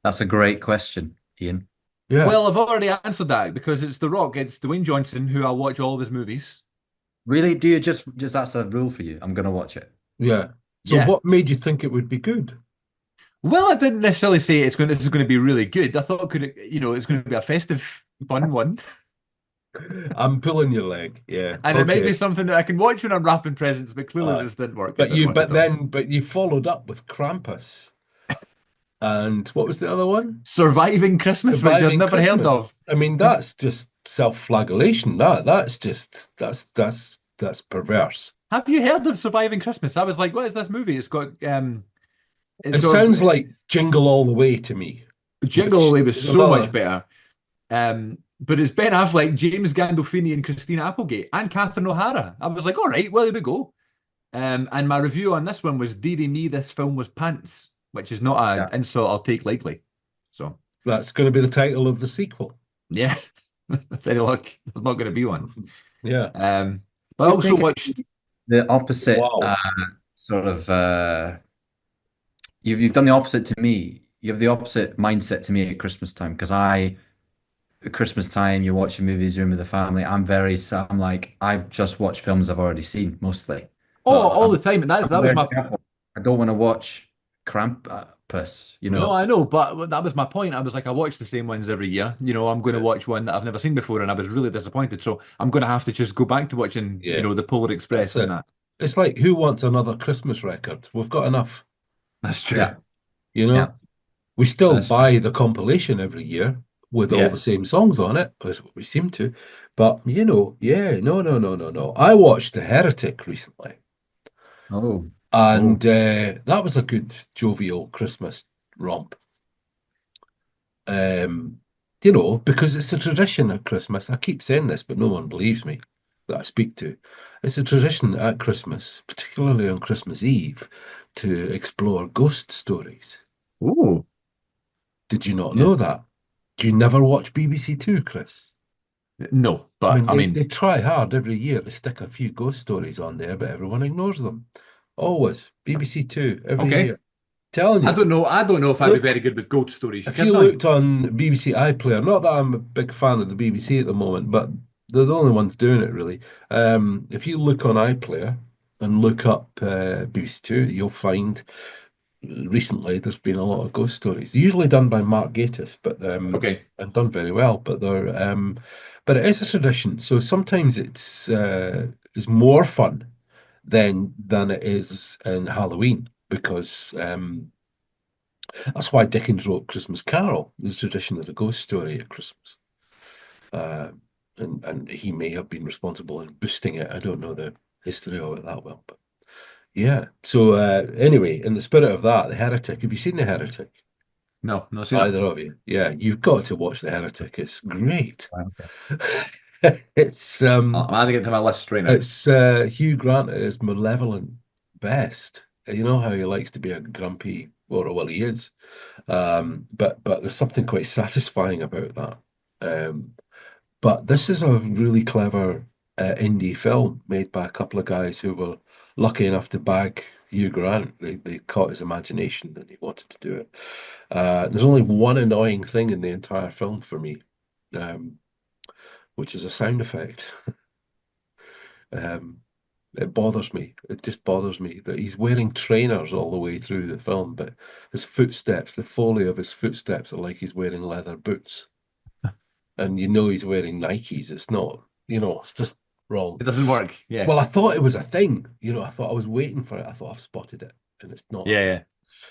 That's a great question, Ian. Yeah. Well, I've already answered that because it's The Rock. It's Dwayne Johnson who I'll watch all of his movies. Really? Do you just that's a rule for you? I'm going to watch it. Yeah. So what made you think it would be good? Well, I didn't necessarily say this is going to be really good. I thought it's going to be a festive, fun one. I'm pulling your leg, yeah. And it might be something that I can watch when I'm wrapping presents, but clearly this didn't work. But you followed up with Krampus. And what was the other one? Surviving Christmas, which I've never heard of. I mean, that's just self-flagellation. That's perverse. Have you heard of Surviving Christmas? I was like, what is this movie? It's got it sounds like Jingle All the Way to me. Jingle All the Way was so much better. But it's Ben Affleck, James Gandolfini, and Christina Applegate, and Catherine O'Hara. I was like, all right, well, there we go. And my review on this one was, dearie me, this film was pants, which is not an insult I'll take lightly. So that's going to be the title of the sequel. Yeah, very lucky. There's not going to be one. Yeah. But I also watched the opposite sort of. You've done the opposite to me. You have the opposite mindset to me at Christmas time, because at Christmas time you're watching movies, you're with the family. I'm like, I just watch films I've already seen mostly. All the time. And that was my. I don't want to watch Krampus, No, I know, but that was my point. I was like, I watch the same ones every year. I'm going to watch one that I've never seen before, and I was really disappointed. So I'm going to have to just go back to watching, the Polar Express and that. It's like, who wants another Christmas record? We've got enough, That's true. Yeah, you yeah. know? We still That's true. buy the compilation every year with all Yeah. the same songs on it, as we seem to. But, yeah, no, no, no, no, no. I watched The Heretic recently, Oh, and oh, that was a good jovial Christmas romp. Um, because it's a tradition at Christmas. I keep saying this, but no one believes me that I speak to. It's a tradition at Christmas, particularly on Christmas Eve, to explore ghost stories. ooh. Did you not Yeah. know that? Do you never watch BBC Two, Chris? No, I but mean, I mean, they try hard every year to stick a few ghost stories on there, but everyone ignores them. Always. BBC Two, every okay. year. Telling I you. don't know. I don't know if I'd be Look, very good with ghost stories. You if you kidding on? looked on BBC iPlayer, not that I'm a big fan of the BBC at the moment, but they're the only ones doing it really. If you look on iPlayer and look up BBC Two, you'll find recently there's been a lot of ghost stories, usually done by Mark Gatiss, but Okay. and done very well. But it is a tradition. So sometimes it's more fun than it is in Halloween because that's why Dickens wrote Christmas Carol, the tradition of the ghost story at Christmas. Uh, and he may have been responsible in boosting it. I don't know the history of it that well, but yeah. So anyway, in the spirit of that, The Heretic. Have you seen The Heretic? No, not seen it. Either of you? Yeah, you've got to watch The Heretic. It's great. Okay. It's I'm adding it to my list right now. it's Hugh Grant at his malevolent best. You know how he likes to be a grumpy, well, he is. But there's something quite satisfying about that. But this is a really clever indie film made by a couple of guys who were lucky enough to bag Hugh Grant. They caught his imagination and he wanted to do it. There's only one annoying thing in the entire film for me, um, which is a sound effect. Um, it bothers me. It just bothers me that he's wearing trainers all the way through the film, but his footsteps, the foley of his footsteps, are like he's wearing leather boots. And he's wearing Nikes. It's not, it's just wrong. It doesn't work. Yeah. Well, I thought it was a thing. I thought I was waiting for it. I thought I've spotted it, and it's not a Yeah, thing. yeah.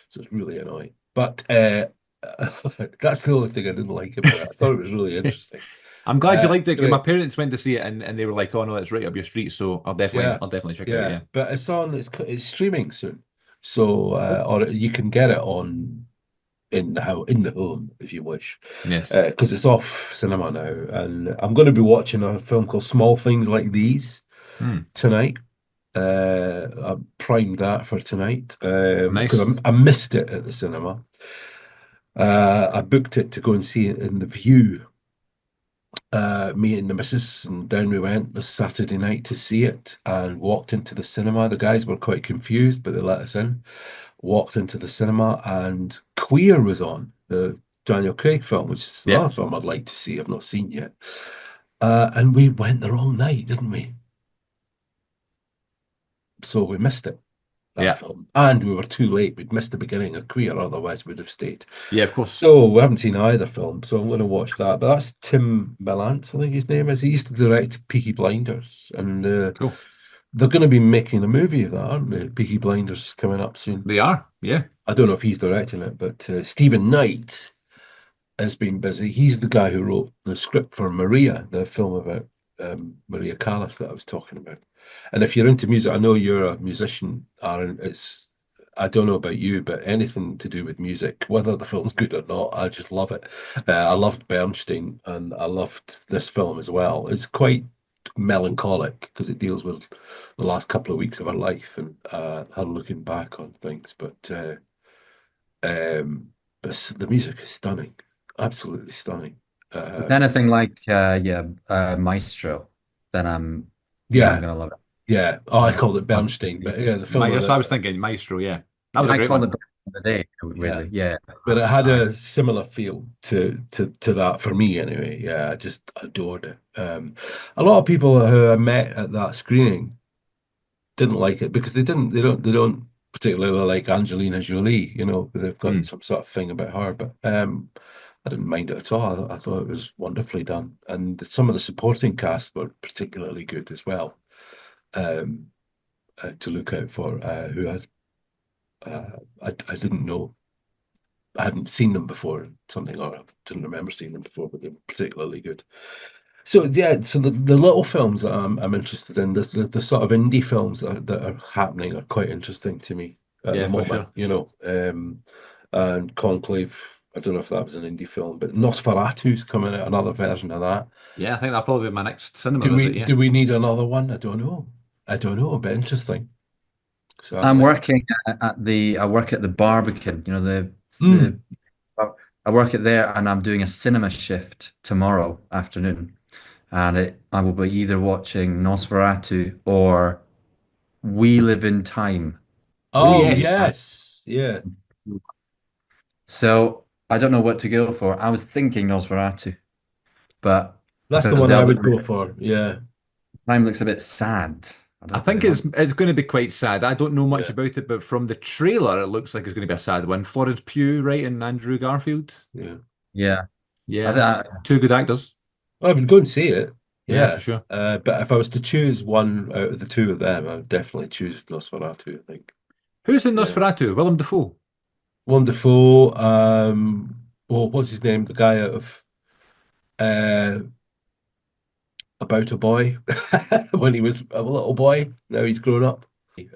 So it's really annoying. But that's the only thing I didn't like about it. I thought it was really interesting. I'm glad you liked it because my Anyway, parents went to see it and they were like, "Oh no, it's right up your street." So yeah, I'll definitely check it out. yeah. Yeah. But it's streaming soon, so or you can get it on in the home if you wish, Yes. because it's off cinema now. And I'm going to be watching a film called Small Things Like These Hmm. tonight. I primed that for tonight because Nice. I missed it at the cinema. I booked it to go and see it in the View. Me and the missus, and down we went this Saturday night to see it and walked into the cinema. The guys were quite confused, but they let us in. Walked into the cinema and Queer was on, the Daniel Craig film, which is Yeah. another film I'd like to see, I've not seen yet. And we went the wrong night, didn't we? So we missed it, that Yeah. film. And we were too late. We'd missed the beginning of Queer, otherwise we'd have stayed. Yeah. Of course. So we haven't seen either film, so I'm going to watch that. But that's Tim Millance, I think his name is. He used to direct Peaky Blinders, and Cool. they're going to be making a movie of that, aren't they? Peaky Blinders is coming up soon. They are. Yeah. I don't know if he's directing it, but Stephen Knight has been busy. He's the guy who wrote the script for Maria, the film about Maria Callas that I was talking about. And if you're into music, I know you're a musician, Aaron. I don't know about you, but anything to do with music, whether the film's good or not, I just love it. I loved Bernstein, and I loved this film as well. It's quite melancholic because it deals with the last couple of weeks of her life and her looking back on things. But the music is stunning, absolutely stunning. It's anything like Maestro, then I'm Yeah, gonna love it. yeah. Oh, I Uh, called it Bernstein, but yeah, the film. Yes, I was thinking Maestro. Yeah. That was a I great called one. it back in the day, Yeah, weirdly. Yeah. but it had I a similar feel to that for me anyway. Yeah, I just adored it. A lot of people who I met at that screening didn't like it because they don't particularly like Angelina Jolie. They've got Hmm. some sort of thing about her, but I didn't mind it at all. I thought it was wonderfully done, and some of the supporting cast were particularly good as well. Um, to look out for, who I didn't know. I hadn't seen them before, something, or I didn't remember seeing them before, but they were particularly good. So yeah, so the little films that I'm interested in, the sort of indie films that are happening are quite interesting to me at the Yeah, for moment, sure. And Conclave, I don't know if that was an indie film, but Nosferatu's coming out, another version of that. Yeah, I think that'll probably be my next cinema visit. Yeah. Do we need another one? I don't know. I don't know, but interesting. So I'm I'm like, working I work at the Barbican, the mm, I work at there, and I'm doing a cinema shift tomorrow afternoon, and I will be either watching Nosferatu or We Live in Time. Oh oh yes. And yes, yeah. so I don't know what to go for. I was thinking Nosferatu, but That's the because one the I other would go for. Yeah. time looks a bit sad. I I don't really think want. it's going to be quite sad. I don't know much Yeah. about it, but from the trailer, it looks like it's going to be a sad one. Florence Pugh, right, and Andrew Garfield. Yeah. Yeah, I Yeah, think two good actors. I would go and see it. Yeah, for Yeah. sure. But if I was to choose one out of the two of them, I would definitely choose Nosferatu, I think. Who's in Yeah. Nosferatu? Willem Dafoe. Wonderful. Well, what's his name? The guy out of uh About a Boy when he was a little boy. Now he's grown up.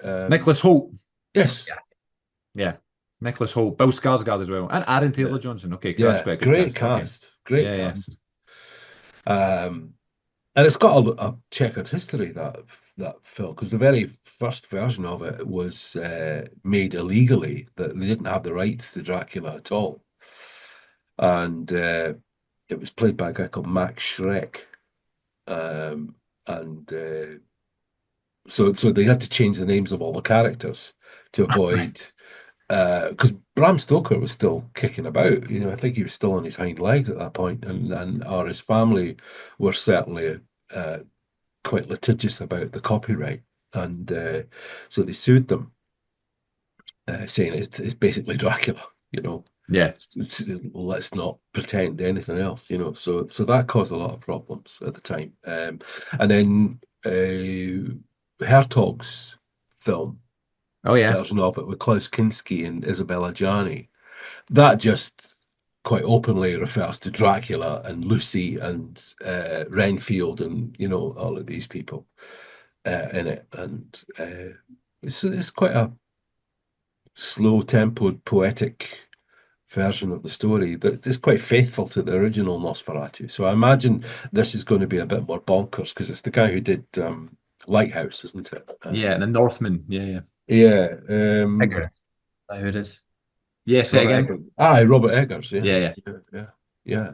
Um, Nicholas Hoult. yes. Yeah, Nicholas Hoult. Bill Skarsgård as well, and Aaron Yeah. Taylor Johnson. Okay, cool, that's Yeah. quite a good Great cast. Okay. cast. Great Yeah, yeah. cast. Um, and it's got a checkered history, that film, because the very first version of it was made illegally. That they didn't have the rights to Dracula at all, and it was played by a guy called Max Schreck, and so they had to change the names of all the characters to avoid. Because Bram Stoker was still kicking about, I think he was still on his hind legs at that point, and or his family were certainly uh, quite litigious about the copyright, and so they sued them, saying it's basically Dracula, Yeah. let's not pretend anything else, So that caused a lot of problems at the time, and then Hertog's film Oh yeah. version of it with Klaus Kinski and Isabella Gianni, that just quite openly refers to Dracula and Lucy and Renfield and all of these people in it, and it's quite a slow-tempoed, poetic version of the story that is quite faithful to the original Nosferatu. So I imagine this is going to be a bit more bonkers because it's the guy who did Lighthouse, isn't it? Yeah, and the Northman. Yeah, yeah. Yeah. Eggers. Is that who it is? Yeah, say Robert again. Eggers. Aye, Robert Eggers. Yeah, Yeah, yeah. yeah.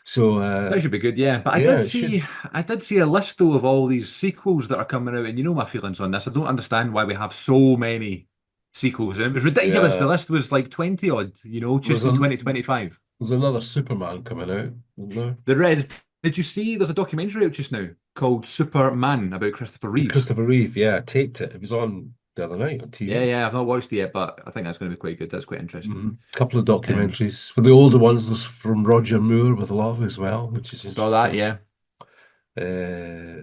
So That should be good, yeah. But yeah, it should. I did see a list though of all these sequels that are coming out, and you know my feelings on this. I don't understand why we have so many sequels. And it was ridiculous. The Yeah, list was like 20 odd, there's just in a 2025. there's another Superman coming out, isn't there? The rest, did you see there's a documentary out just now called Superman about Christopher Reeve? Christopher Reeve. Yeah, I taped it. It was on the other night on Yeah, TV. yeah, I've not watched it yet, but I think that's going to be quite good. That's quite interesting. A couple of Um, documentaries. For the older ones, there's from Roger Moore with Love as well, which is saw that, interesting. yeah.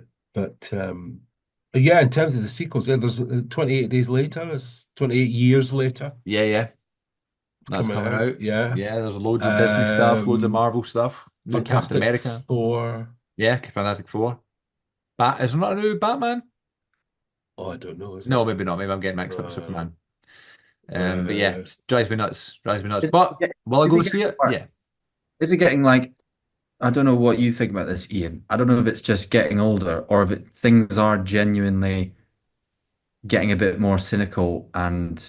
But yeah, in terms of the sequels, yeah, there's 28 days later, it's 28 years later Yeah, yeah. That's coming coming out. out. Yeah. Yeah, there's loads of Disney stuff, loads of Um, Marvel stuff. New Captain Fantastic America. Four. Yeah, Fantastic Four. Is there not a new Batman? Oh, I don't know, is No, there? maybe not. Maybe I'm getting mixed up with Uh, Superman. But yeah, uh, it drives me nuts. Drives me nuts. Is, But will I is go it see getting it? worse? Yeah. Is it getting like, I don't know what you think about this, Ian. I don't know if it's just getting older or if things are genuinely getting a bit more cynical, and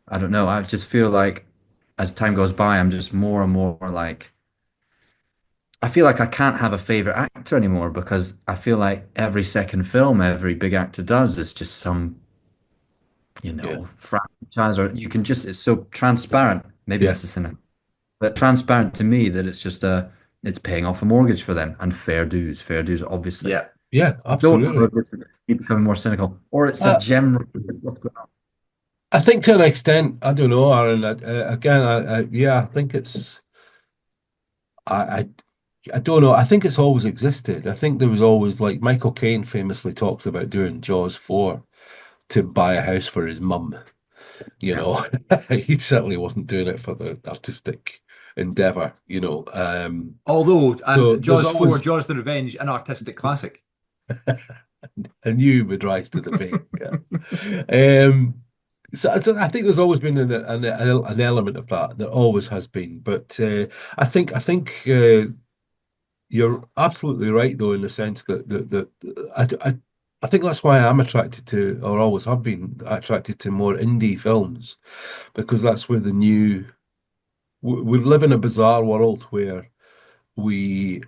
I don't know. I just feel like as time goes by, I'm just more and more like I feel like I can't have a favorite actor anymore because I feel like every second film every big actor does is just some, yeah, franchise, or you can just it's so transparent. Maybe yeah, this is cynical, but transparent to me that it's paying off a mortgage for them and fair dues, obviously. Yeah. yeah, I don't know absolutely. if it's becoming more cynical or it's a Uh, general what's going on. I think to an extent, I don't know, Aaron. Again, yeah, I think I, I, I don't know. I think it's always existed. I think there was always like Michael Caine famously talks about doing Jaws 4, to buy a house for his mum. You know, he certainly wasn't doing it for the artistic endeavor. You know, Although, so and there's Jaws 4, always Jaws the Revenge, an artistic classic. a new would rise to the bait. So I think there's always been an element of that. There always has been, but I think you're absolutely right, though, in the sense that I think that's why I'm attracted to, or always have been attracted to, more indie films, because that's where the new. We live in a bizarre world where we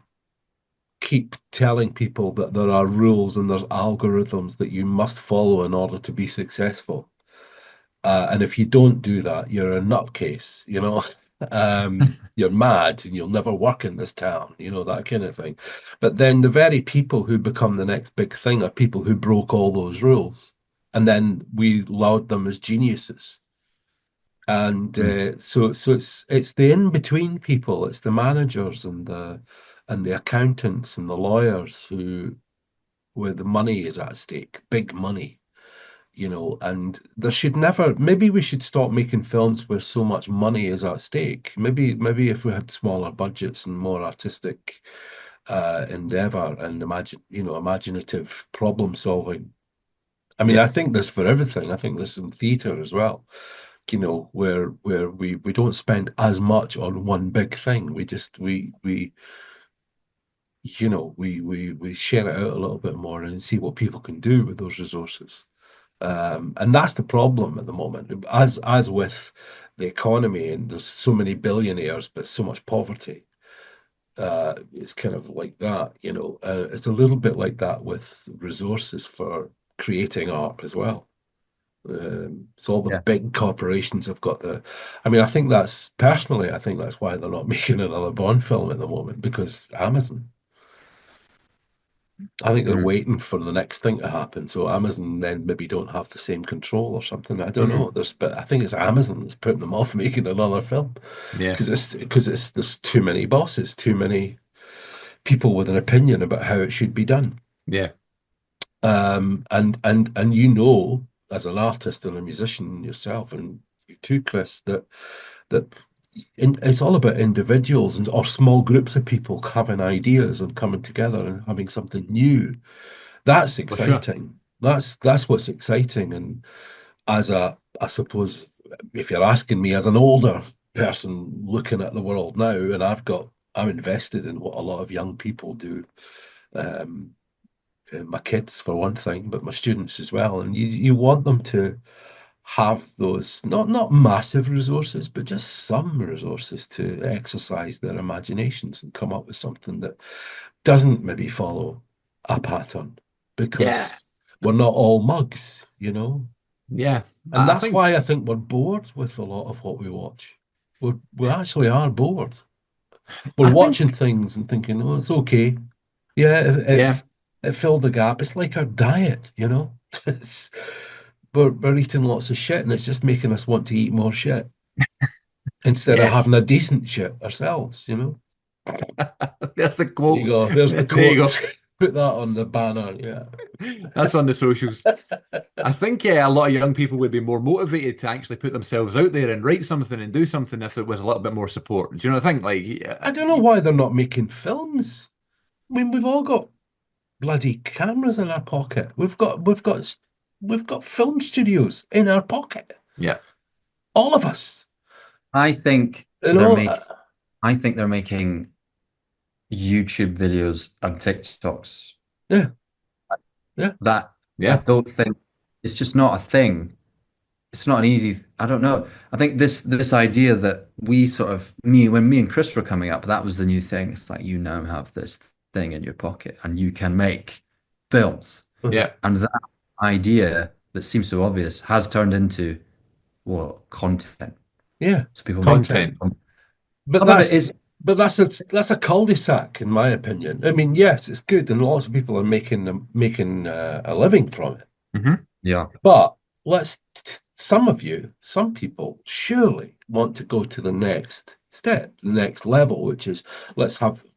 keep telling people that there are rules and there's algorithms that you must follow in order to be successful. And if you don't do that, you're a nutcase, you know. You're mad and you'll never work in this town, you know, that kind of thing. But then the very people who become the next big thing are people who broke all those rules. And then we laud them as geniuses. And so it's the in-between people, it's the managers and the accountants and the lawyers who where the money is at stake, big money, you know, and there should never, maybe we should stop making films where so much money is at stake. Maybe if we had smaller budgets and more artistic endeavor and imaginative problem solving. I mean, I think this for everything. I think this in theater as well, you know, where we don't spend as much on one big thing. We share it out a little bit more and see what people can do with those resources. And that's the problem at the moment, as with the economy, and there's so many billionaires, but so much poverty. It's kind of like that, you know. It's a little bit like that with resources for creating art as well. So all the big corporations have got I mean, I think that's why they're not making another Bond film at the moment, because Amazon. I think they're waiting for the next thing to happen, so Amazon then maybe don't have the same control or something. I don't know. But I think it's Amazon that's putting them off making another film. Yeah, because there's too many bosses, too many people with an opinion about how it should be done. Yeah. And you know, as an artist and a musician yourself, and you too, Chris, that it's all about individuals or small groups of people having ideas and coming together and having something new. That's exciting. That's what's exciting. And I suppose, if you're asking me as an older person looking at the world now, and I'm invested in what a lot of young people do. My kids for one thing, but my students as well. And you want them to have those not massive resources, but just some resources to exercise their imaginations and come up with something that doesn't maybe follow a pattern, because we're not all mugs, you know. Yeah, and that's why I think we're bored with a lot of what we watch. We actually are bored. We're watching things and thinking, oh, it's okay. It filled the gap. It's like our diet, you know. We're eating lots of shit, and it's just making us want to eat more shit instead of having a decent shit ourselves, you know. There's the quote. There you go. There's the quote. Put that on the banner. Yeah, that's on the socials. I think a lot of young people would be more motivated to actually put themselves out there and write something and do something if there was a little bit more support. Do you know what I think? Like, I don't know why they're not making films. I mean, we've all got bloody cameras in our pocket. We've got film studios in our pocket. Yeah, all of us. I think they're making YouTube videos and TikToks. Yeah. I don't think it's just not a thing. It's not an easy. I don't know. I think this idea that we sort of when me and Chris were coming up, that was the new thing. It's like, you now have this thing in your pocket and you can make films. Yeah, and that idea that seems so obvious has turned into content. Yeah, so people content. But that's a cul-de-sac, in my opinion. I mean, yes, it's good, and lots of people are making a living from it. Yeah, but let's some people surely want to go to the next step, the next level, which is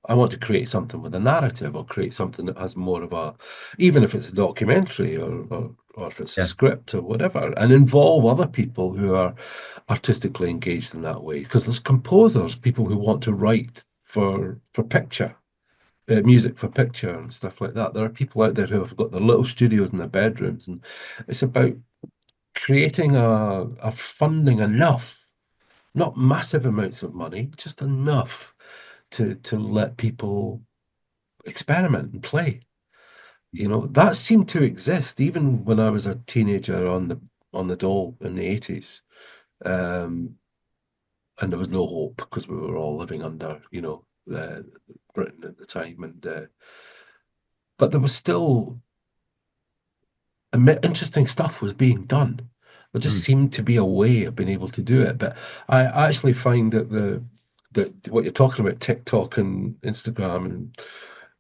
I want to create something with a narrative or create something that has more of a, even if it's a documentary or if it's a Yeah. script or whatever, and involve other people who are artistically engaged in that way. Because there's composers, people who want to write for picture. Music for picture and stuff like that. There are people out there who have got their little studios in their bedrooms, and it's about creating a funding enough, not massive amounts of money, just enough to let people experiment and play. That seemed to exist even when I was a teenager on the dole in the 80s. And there was no hope because we were all living under, Britain at the time. But there was still interesting stuff was being done. There just seemed to be a way of being able to do it. But I actually find that what you're talking about, TikTok and Instagram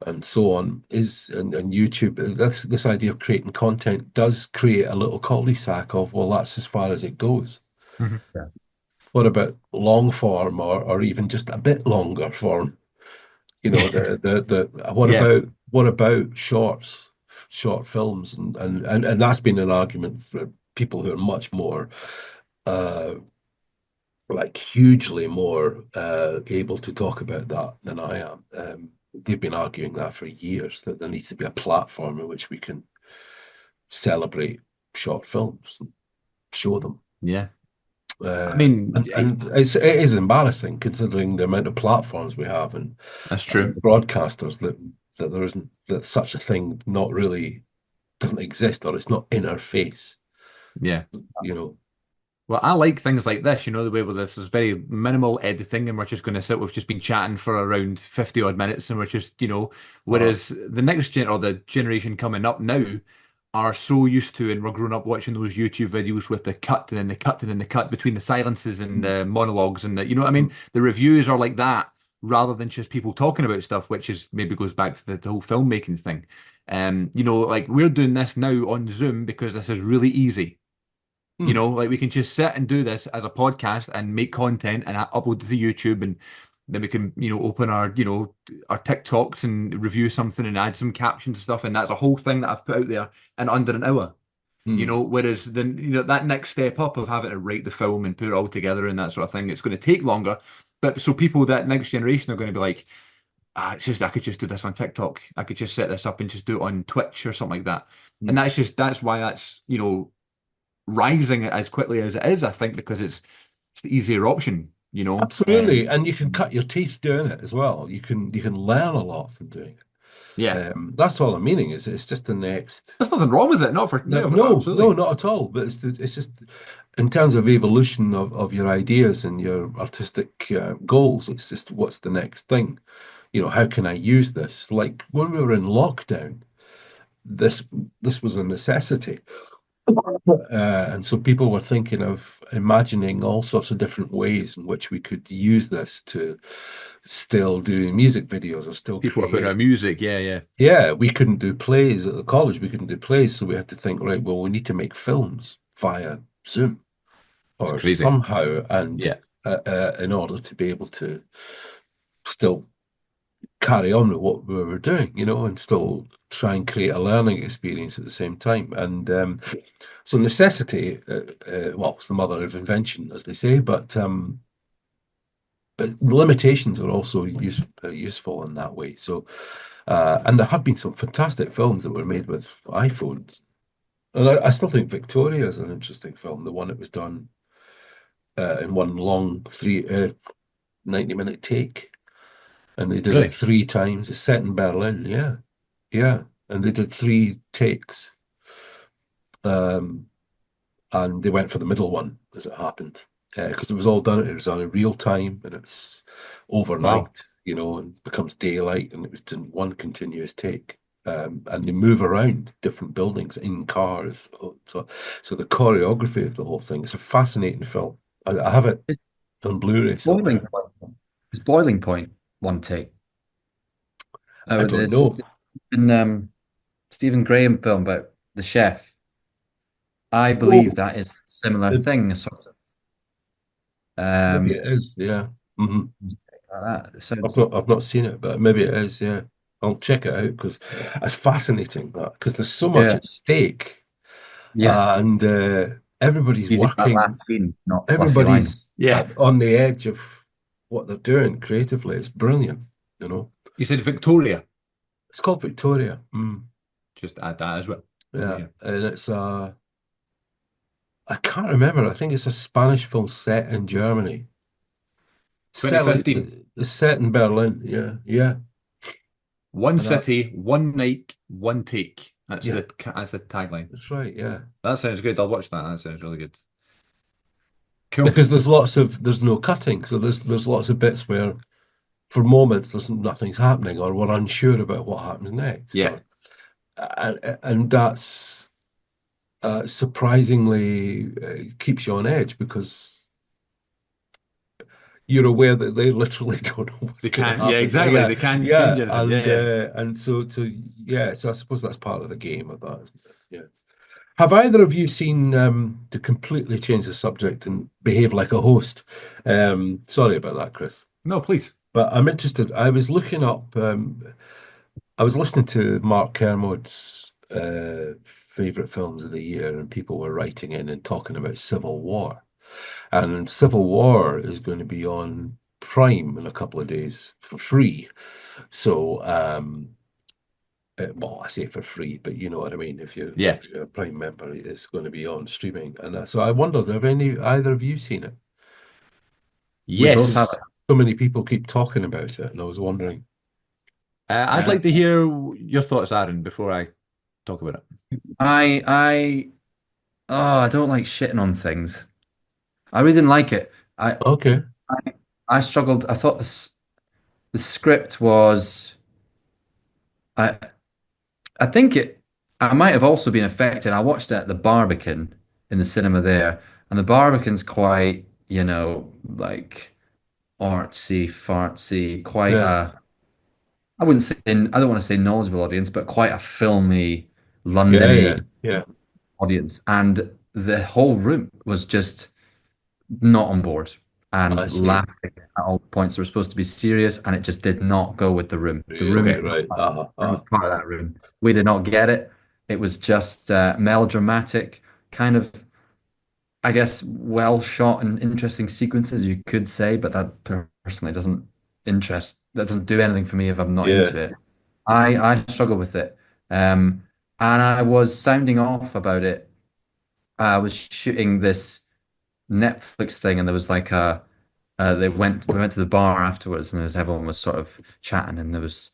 and so on, and YouTube, this idea of creating content does create a little cul-de-sac of, well, that's as far as it goes. Mm-hmm. Yeah. What about long form or even just a bit longer form? What about short films, and that's been an argument for people who are much more like hugely more able to talk about that than I am. They've been arguing that for years, that there needs to be a platform in which we can celebrate short films and show them. Yeah. I mean, And it is embarrassing considering the amount of platforms we have and that's true. broadcasters that there isn't, that such a thing not really doesn't exist, or it's not in our face. Yeah. Well, I like things like this, the way where this is very minimal editing and we're just going to sit, we've just been chatting for around 50 odd minutes and we're just, whereas the next gen or the generation coming up now are so used to, and we're growing up watching those YouTube videos with the cut and then the cut and then the cut between the silences and the monologues and you know what I mean? The reviews are like that rather than just people talking about stuff, which is maybe goes back to the whole filmmaking thing. Like we're doing this now on Zoom because this is really easy. Like we can just sit and do this as a podcast and make content and upload it to YouTube, and then we can, open our TikToks and review something and add some captions and stuff. And that's a whole thing that I've put out there in under an hour. Whereas then, that next step up of having to write the film and put it all together and that sort of thing, it's going to take longer. But so people, that next generation are going to be like, it's just, I could just do this on TikTok. I could just set this up and just do it on Twitch or something like that. And that's why that's, rising as quickly as it is, I think, because it's the easier option, Absolutely. And you can cut your teeth doing it as well. You can learn a lot from doing it. Yeah. That's all I'm meaning is it's just the next. There's nothing wrong with it, not at all. But it's just in terms of evolution of your ideas and your artistic goals. It's just what's the next thing. How can I use this? Like when we were in lockdown, this was a necessity. And so people were thinking of imagining all sorts of different ways in which we could use this to still do music videos or still people are putting create. out music. Yeah. Yeah, we couldn't do plays at the college. We couldn't do plays, so we had to think, right, well, we need to make films via Zoom or somehow, and in order to be able to still carry on with what we were doing, and still try and create a learning experience at the same time. And so necessity, well, it's the mother of invention, as they say, but the limitations are also very useful in that way. So, and there have been some fantastic films that were made with iPhones. And I still think Victoria is an interesting film, the one that was done in one long 90-minute take. And they did it 3 times. It's set in Berlin, yeah. And they did 3 takes. And they went for the middle one, as it happened. Because it was all done, it was on a real time, and it's overnight, and becomes daylight, and it was in one continuous take. And they move around different buildings in cars. So the choreography of the whole thing, it's a fascinating film. I have it on Blu-ray. It's Boiling Point. One take. I don't know. In Stephen Graham film about the chef, I believe that is a similar it, thing, sort of. maybe Um, it is. Yeah. Hmm. like that. So I've not seen it, but maybe it is. Yeah. I'll check it out because it's fascinating that because there's so much yeah, at stake yeah. and everybody's You do that working. last scene, not fluffy line. Everybody's Yeah. on the edge of what they're doing creatively. It's brilliant. You know, You said Victoria. it's called Victoria. Just add that as well. Over Yeah, here. and it's I can't remember. I think it's a Spanish film set in Germany. 2015. It's set in Berlin. Yeah, yeah, One and that, city, one night, one take. yeah, That's the tagline. that's right. Yeah, That sounds good. I'll watch that. That sounds really good. Cool. because there's no cutting, so there's lots of bits where for moments nothing's happening, or we're unsure about what happens next, Yeah. or and that's surprisingly keeps you on edge because you're aware that they literally don't know what's They going to can't. Yeah, happen. exactly. Yeah, They can't change yeah, anything. Yeah, yeah. and so I suppose that's part of the game of that, isn't it? Yeah. Have either of you seen to completely change the subject and behave like a host? Sorry about that, Chris, No, please. but I'm interested. I was looking up. I was listening to Mark Kermode's favorite films of the year, and people were writing in and talking about Civil War. And Civil War is going to be on Prime in a couple of days for free. So, well, I say for free, but you know what I mean. Yeah. If you're a Prime member, it's going to be on streaming. And so I wondered, have either of you seen it? We both Yes. have Because so many people keep talking about it, and I was wondering. I'd like to hear your thoughts, Aaron, before I talk about it. I I don't like shitting on things. I really didn't like it. Okay, I struggled. I thought the script was I I think I might have also been affected. I watched it at the Barbican in the cinema there, and the Barbican's quite, like artsy, fartsy, quite yeah, a I wouldn't say I don't want to say knowledgeable audience, but quite a filmy, yeah, yeah, Londony yeah. audience. And the whole room was just not on board I and see. laughing at all points that were supposed to be serious, and it just did not go with the room. The room Really, is not right. I was part of that room. We did not get it. It was just melodramatic, kind of, I guess, well shot and interesting sequences, you could say, but that personally that doesn't do anything for me if I'm not Yeah. into it. I struggle with it. And I was sounding off about it. I was shooting this Netflix thing, and there was like we went to the bar afterwards, and everyone was sort of chatting, and there was,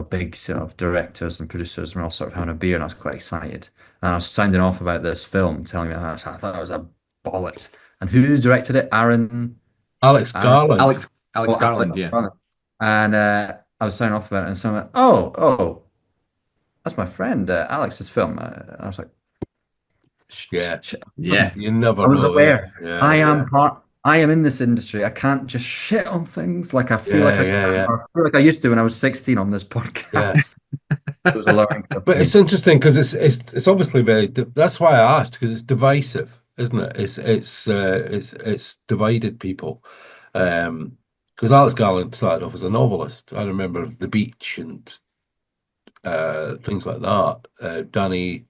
big sort of directors and producers, and we're all sort of having a beer, and I was quite excited. And I was sounding off about this film, telling me how I thought it was a bollocks. And who directed it? Alex Aaron, Garland. Alex oh, Garland, yeah. And I was sounding off about it, and someone went, oh, that's my friend Alex's film. I was like, Yeah. Yeah. You never I was know. Yeah. aware. Yeah. Yeah. I am in this industry. I can't just shit on things like I feel like Yeah. I Yeah. can, Yeah. or I feel like I used to when I was 16 on this Yeah. podcast. It was a learning curve for But me. it's interesting because it's obviously that's why I asked because it's divisive, isn't it? It's divided people. Because Alex Garland started off as a novelist. I remember The Beach and things like that. Danny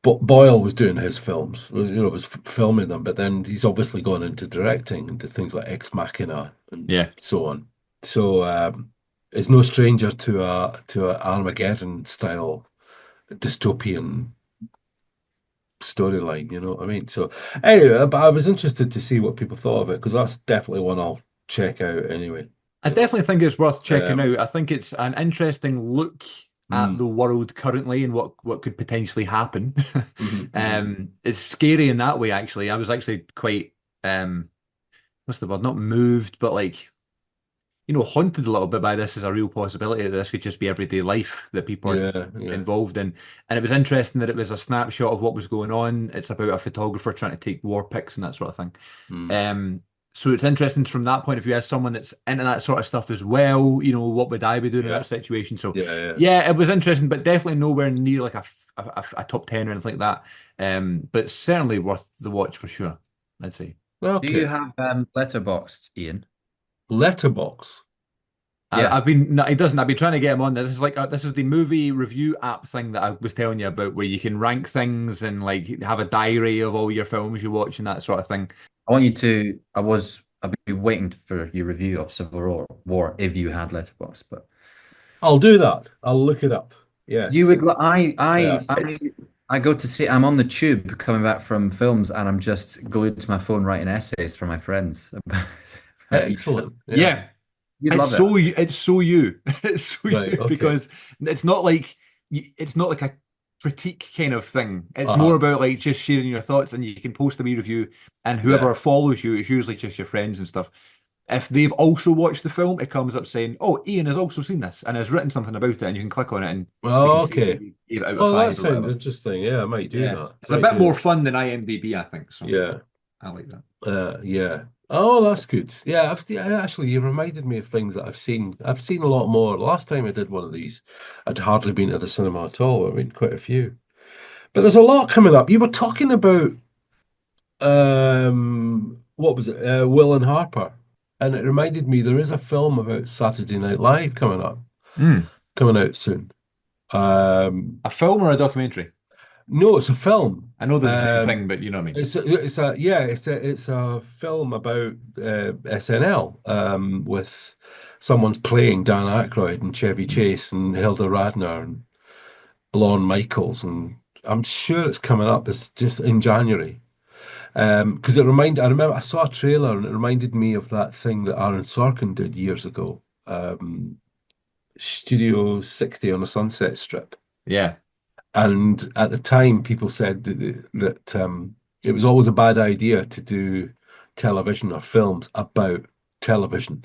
Boyle was doing his films, was filming them, but then he's obviously gone into directing into things like Ex Machina and Yeah. so on. So is no stranger to a Armageddon style dystopian storyline. You know what I mean? So anyway, but I was interested to see what people thought of it because that's definitely one I'll check out anyway. I definitely think it's worth checking Um, out. I think it's an interesting look at the world currently and what could potentially happen. It's scary in that way, actually. I was actually quite what's the word? Not moved, but like, haunted a little bit by this as a real possibility that this could just be everyday life that people are yeah, yeah, involved in. And it was interesting that it was a snapshot of what was going on. It's about a photographer trying to take war pics and that sort of thing. mm, So it's interesting from that point of view as someone that's into that sort of stuff as well. What would I be doing in Yeah, that situation? So yeah, yeah, it was interesting, but definitely nowhere near like a top 10 or anything like that. But certainly worth the watch for sure, I'd say. yeah. Do you Okay. have Letterboxd, Ian? Letterbox. Yeah. I've been no, he doesn't. I've been trying to get him on there. This is like this is the movie review app thing that I was telling you about, where you can rank things and like have a diary of all your films you watch and that sort of thing. I want you to. I've been waiting for your review of Civil War if you had Letterboxd, but I'll do that. I'll look it up. you Yes. would. Yeah. I go to see. I'm on the tube coming back from films, and I'm just glued to my phone writing essays for my friends about each film. Excellent. Yeah. Yeah, You'd love it. it's so you. It's so Right. you Okay. because it's not like it's not like a critique kind of thing. It's more Uh-huh. about like just sharing your thoughts, and you can post a wee review, and Yeah. whoever follows you, it's usually just your friends and stuff. If they've also watched the film, it comes up saying, "Oh, Ian has also seen this and has written something about it," and you can click on it and you can Oh, see okay. maybe gave it out of Oh, that five or sounds whatever. interesting. Yeah, I might do Yeah, that. it's a Might bit do more that. fun than IMDb, I think. So Yeah. I like that. Yeah. Oh, that's good. Yeah, actually, you reminded me of things that I've seen. I've seen a lot more. Last time I did one of these, I'd hardly been to the cinema at all. I mean, quite a few. But there's a lot coming up. You were talking about what was it? Will and Harper, and it reminded me there is a film about Saturday Night Live Mm. coming out soon. Um, A film or a documentary? no, it's a film. I know they're the same Um, thing, but you know what I mean. it's a film about SNL with someone's playing Dan Aykroyd and Chevy Chase and Hilda Radner and Lorne Michaels, and I'm sure it's coming up. It's just in January. Because I remember I saw a trailer and it reminded me of that thing that Aaron Sorkin did years ago. Studio 60 on a Sunset Strip. Yeah. And at the time, people said that it was always a bad idea to do television or films about television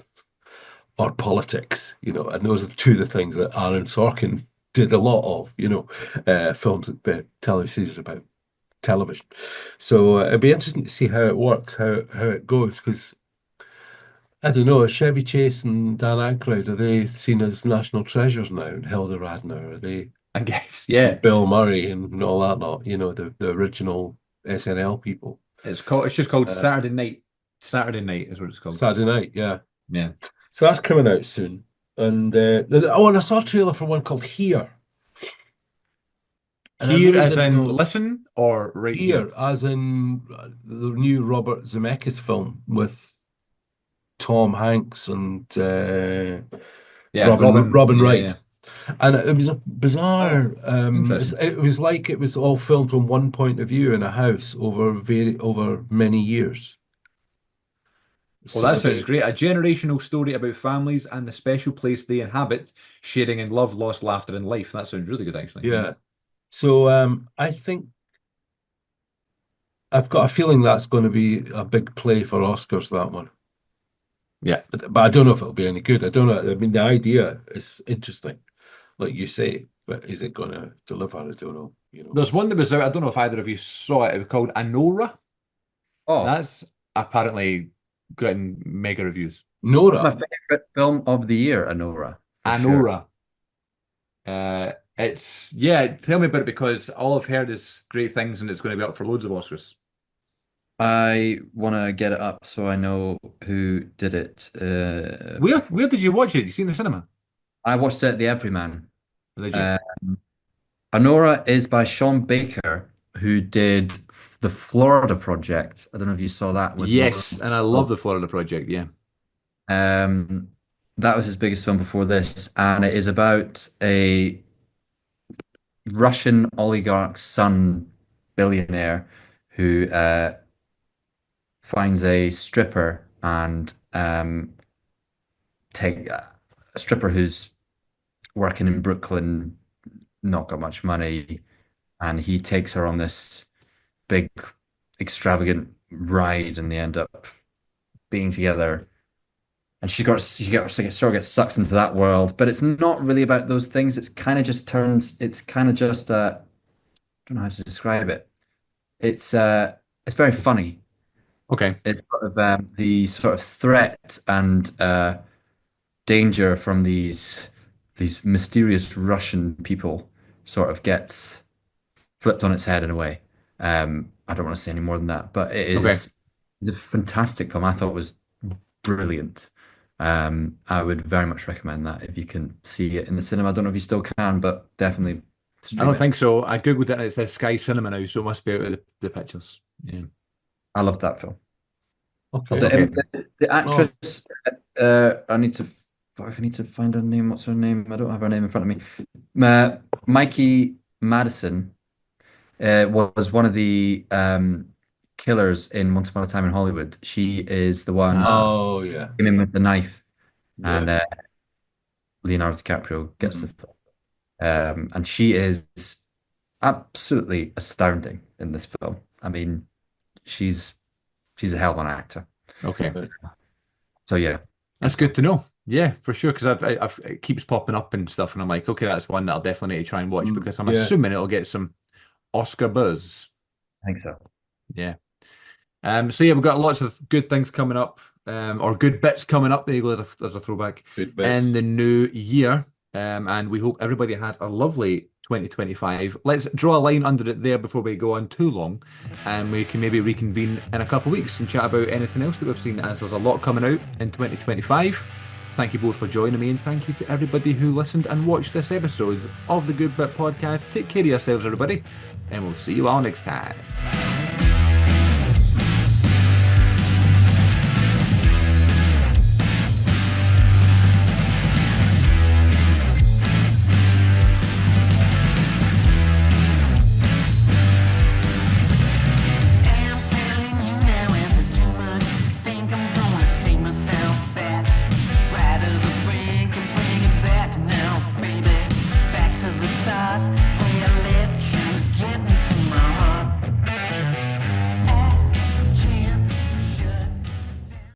or politics, and those are two of the things that Aaron Sorkin did a lot of, films, television series about television. So it'd be interesting to see how it works, how it goes, because I don't know, Chevy Chase and Dan Aykroyd, are they seen as national treasures now? And Hilda Radner, are they? I guess. Yeah. Bill Murray and all that lot, the original SNL people. It's just called Uh, Saturday Night. Saturday Night is what it's called. Saturday Night, yeah. Yeah. So that's coming out soon. And and I saw a trailer for one called Here. And I Here really as didn't in know listen or right here? Here, as in the new Robert Zemeckis film with Tom Hanks and Yeah, Robin Yeah, Wright. yeah. And it was a bizarre. Interesting. It was like it was all filmed from one point of view in a house over many years. Well, Sort that of sounds great. A generational story about families and the special place they inhabit, sharing in love, loss, laughter, and life. That sounds really good, actually. yeah. So I think I've got a feeling that's going to be a big play for Oscars, that one. Yeah. But I don't know if it'll be any good. I don't know. I mean, the idea is interesting, like you say, but is it going to deliver? I don't know. There's one that was out. I don't know if either of you saw it. It was called Anora. Oh, That's apparently getting mega reviews. it's my Nora. favorite film of the year, Anora, for sure. Anora. It's yeah. Tell me about it because all I've heard is great things, and it's going to be up for loads of Oscars. I want to get it up so I know who did it. Where did you watch it? You seen the cinema? I watched it at the Everyman. Did you? Uh, Anora is by Sean Baker, who did the Florida Project. I don't know if you saw that with Yes, and I love Oh, the Florida Project. Yeah. um, that was his biggest film before this, and it is about a Russian oligarch's son, billionaire, who finds a stripper and take a stripper who's working in Brooklyn, not got much money, and he takes her on this big, extravagant ride, and they end up being together. And she sort of gets sucked into that world, but it's not really about those things. It's kind of just I don't know how to describe it. It's very funny. Okay. It's sort of the sort of threat and danger from these mysterious Russian people sort of gets flipped on its head in a way. I don't want to say any more than that, but Okay. it's a fantastic film. I thought it was brilliant. I would very much recommend that if you can see it in the cinema. I don't know if you still can, but definitely I stream don't it. think so. I googled it and it says Sky Cinema now, so it must be out of the pictures. Yeah. I loved that film. Loved Okay. it. Okay. The Oh, actress, I need to, fuck, I need to find her name. What's her name? I don't have her name in front of me. Mikey Madison was one of the killers in Once Upon a Time in Hollywood. She is the one Ah. oh yeah, came in with the knife, yeah. and Leonardo DiCaprio gets the Mhm. film. And she is absolutely astounding in this film. I mean, she's she's a hell of an actor. Okay. Right. So yeah, That's good good film. to know. Yeah, for sure. Because it keeps popping up and stuff, and I'm like, okay, that's one that I'll definitely need to try and watch because I'm Yeah. assuming it'll get some Oscar buzz. I think so. Yeah. So yeah, we've got lots of good things coming up, or good bits coming up. There you go. There's a throwback Good in bits. the new year. And we hope everybody has a lovely 2025. Let's draw a line under it there before we go on too long, and we can maybe reconvene in a couple of weeks and chat about anything else that we've seen, as there's a lot coming out in 2025. Thank you both for joining me, and thank you to everybody who listened and watched this episode of the Good Bit Podcast. Take care of yourselves, everybody, and we'll see you all next time.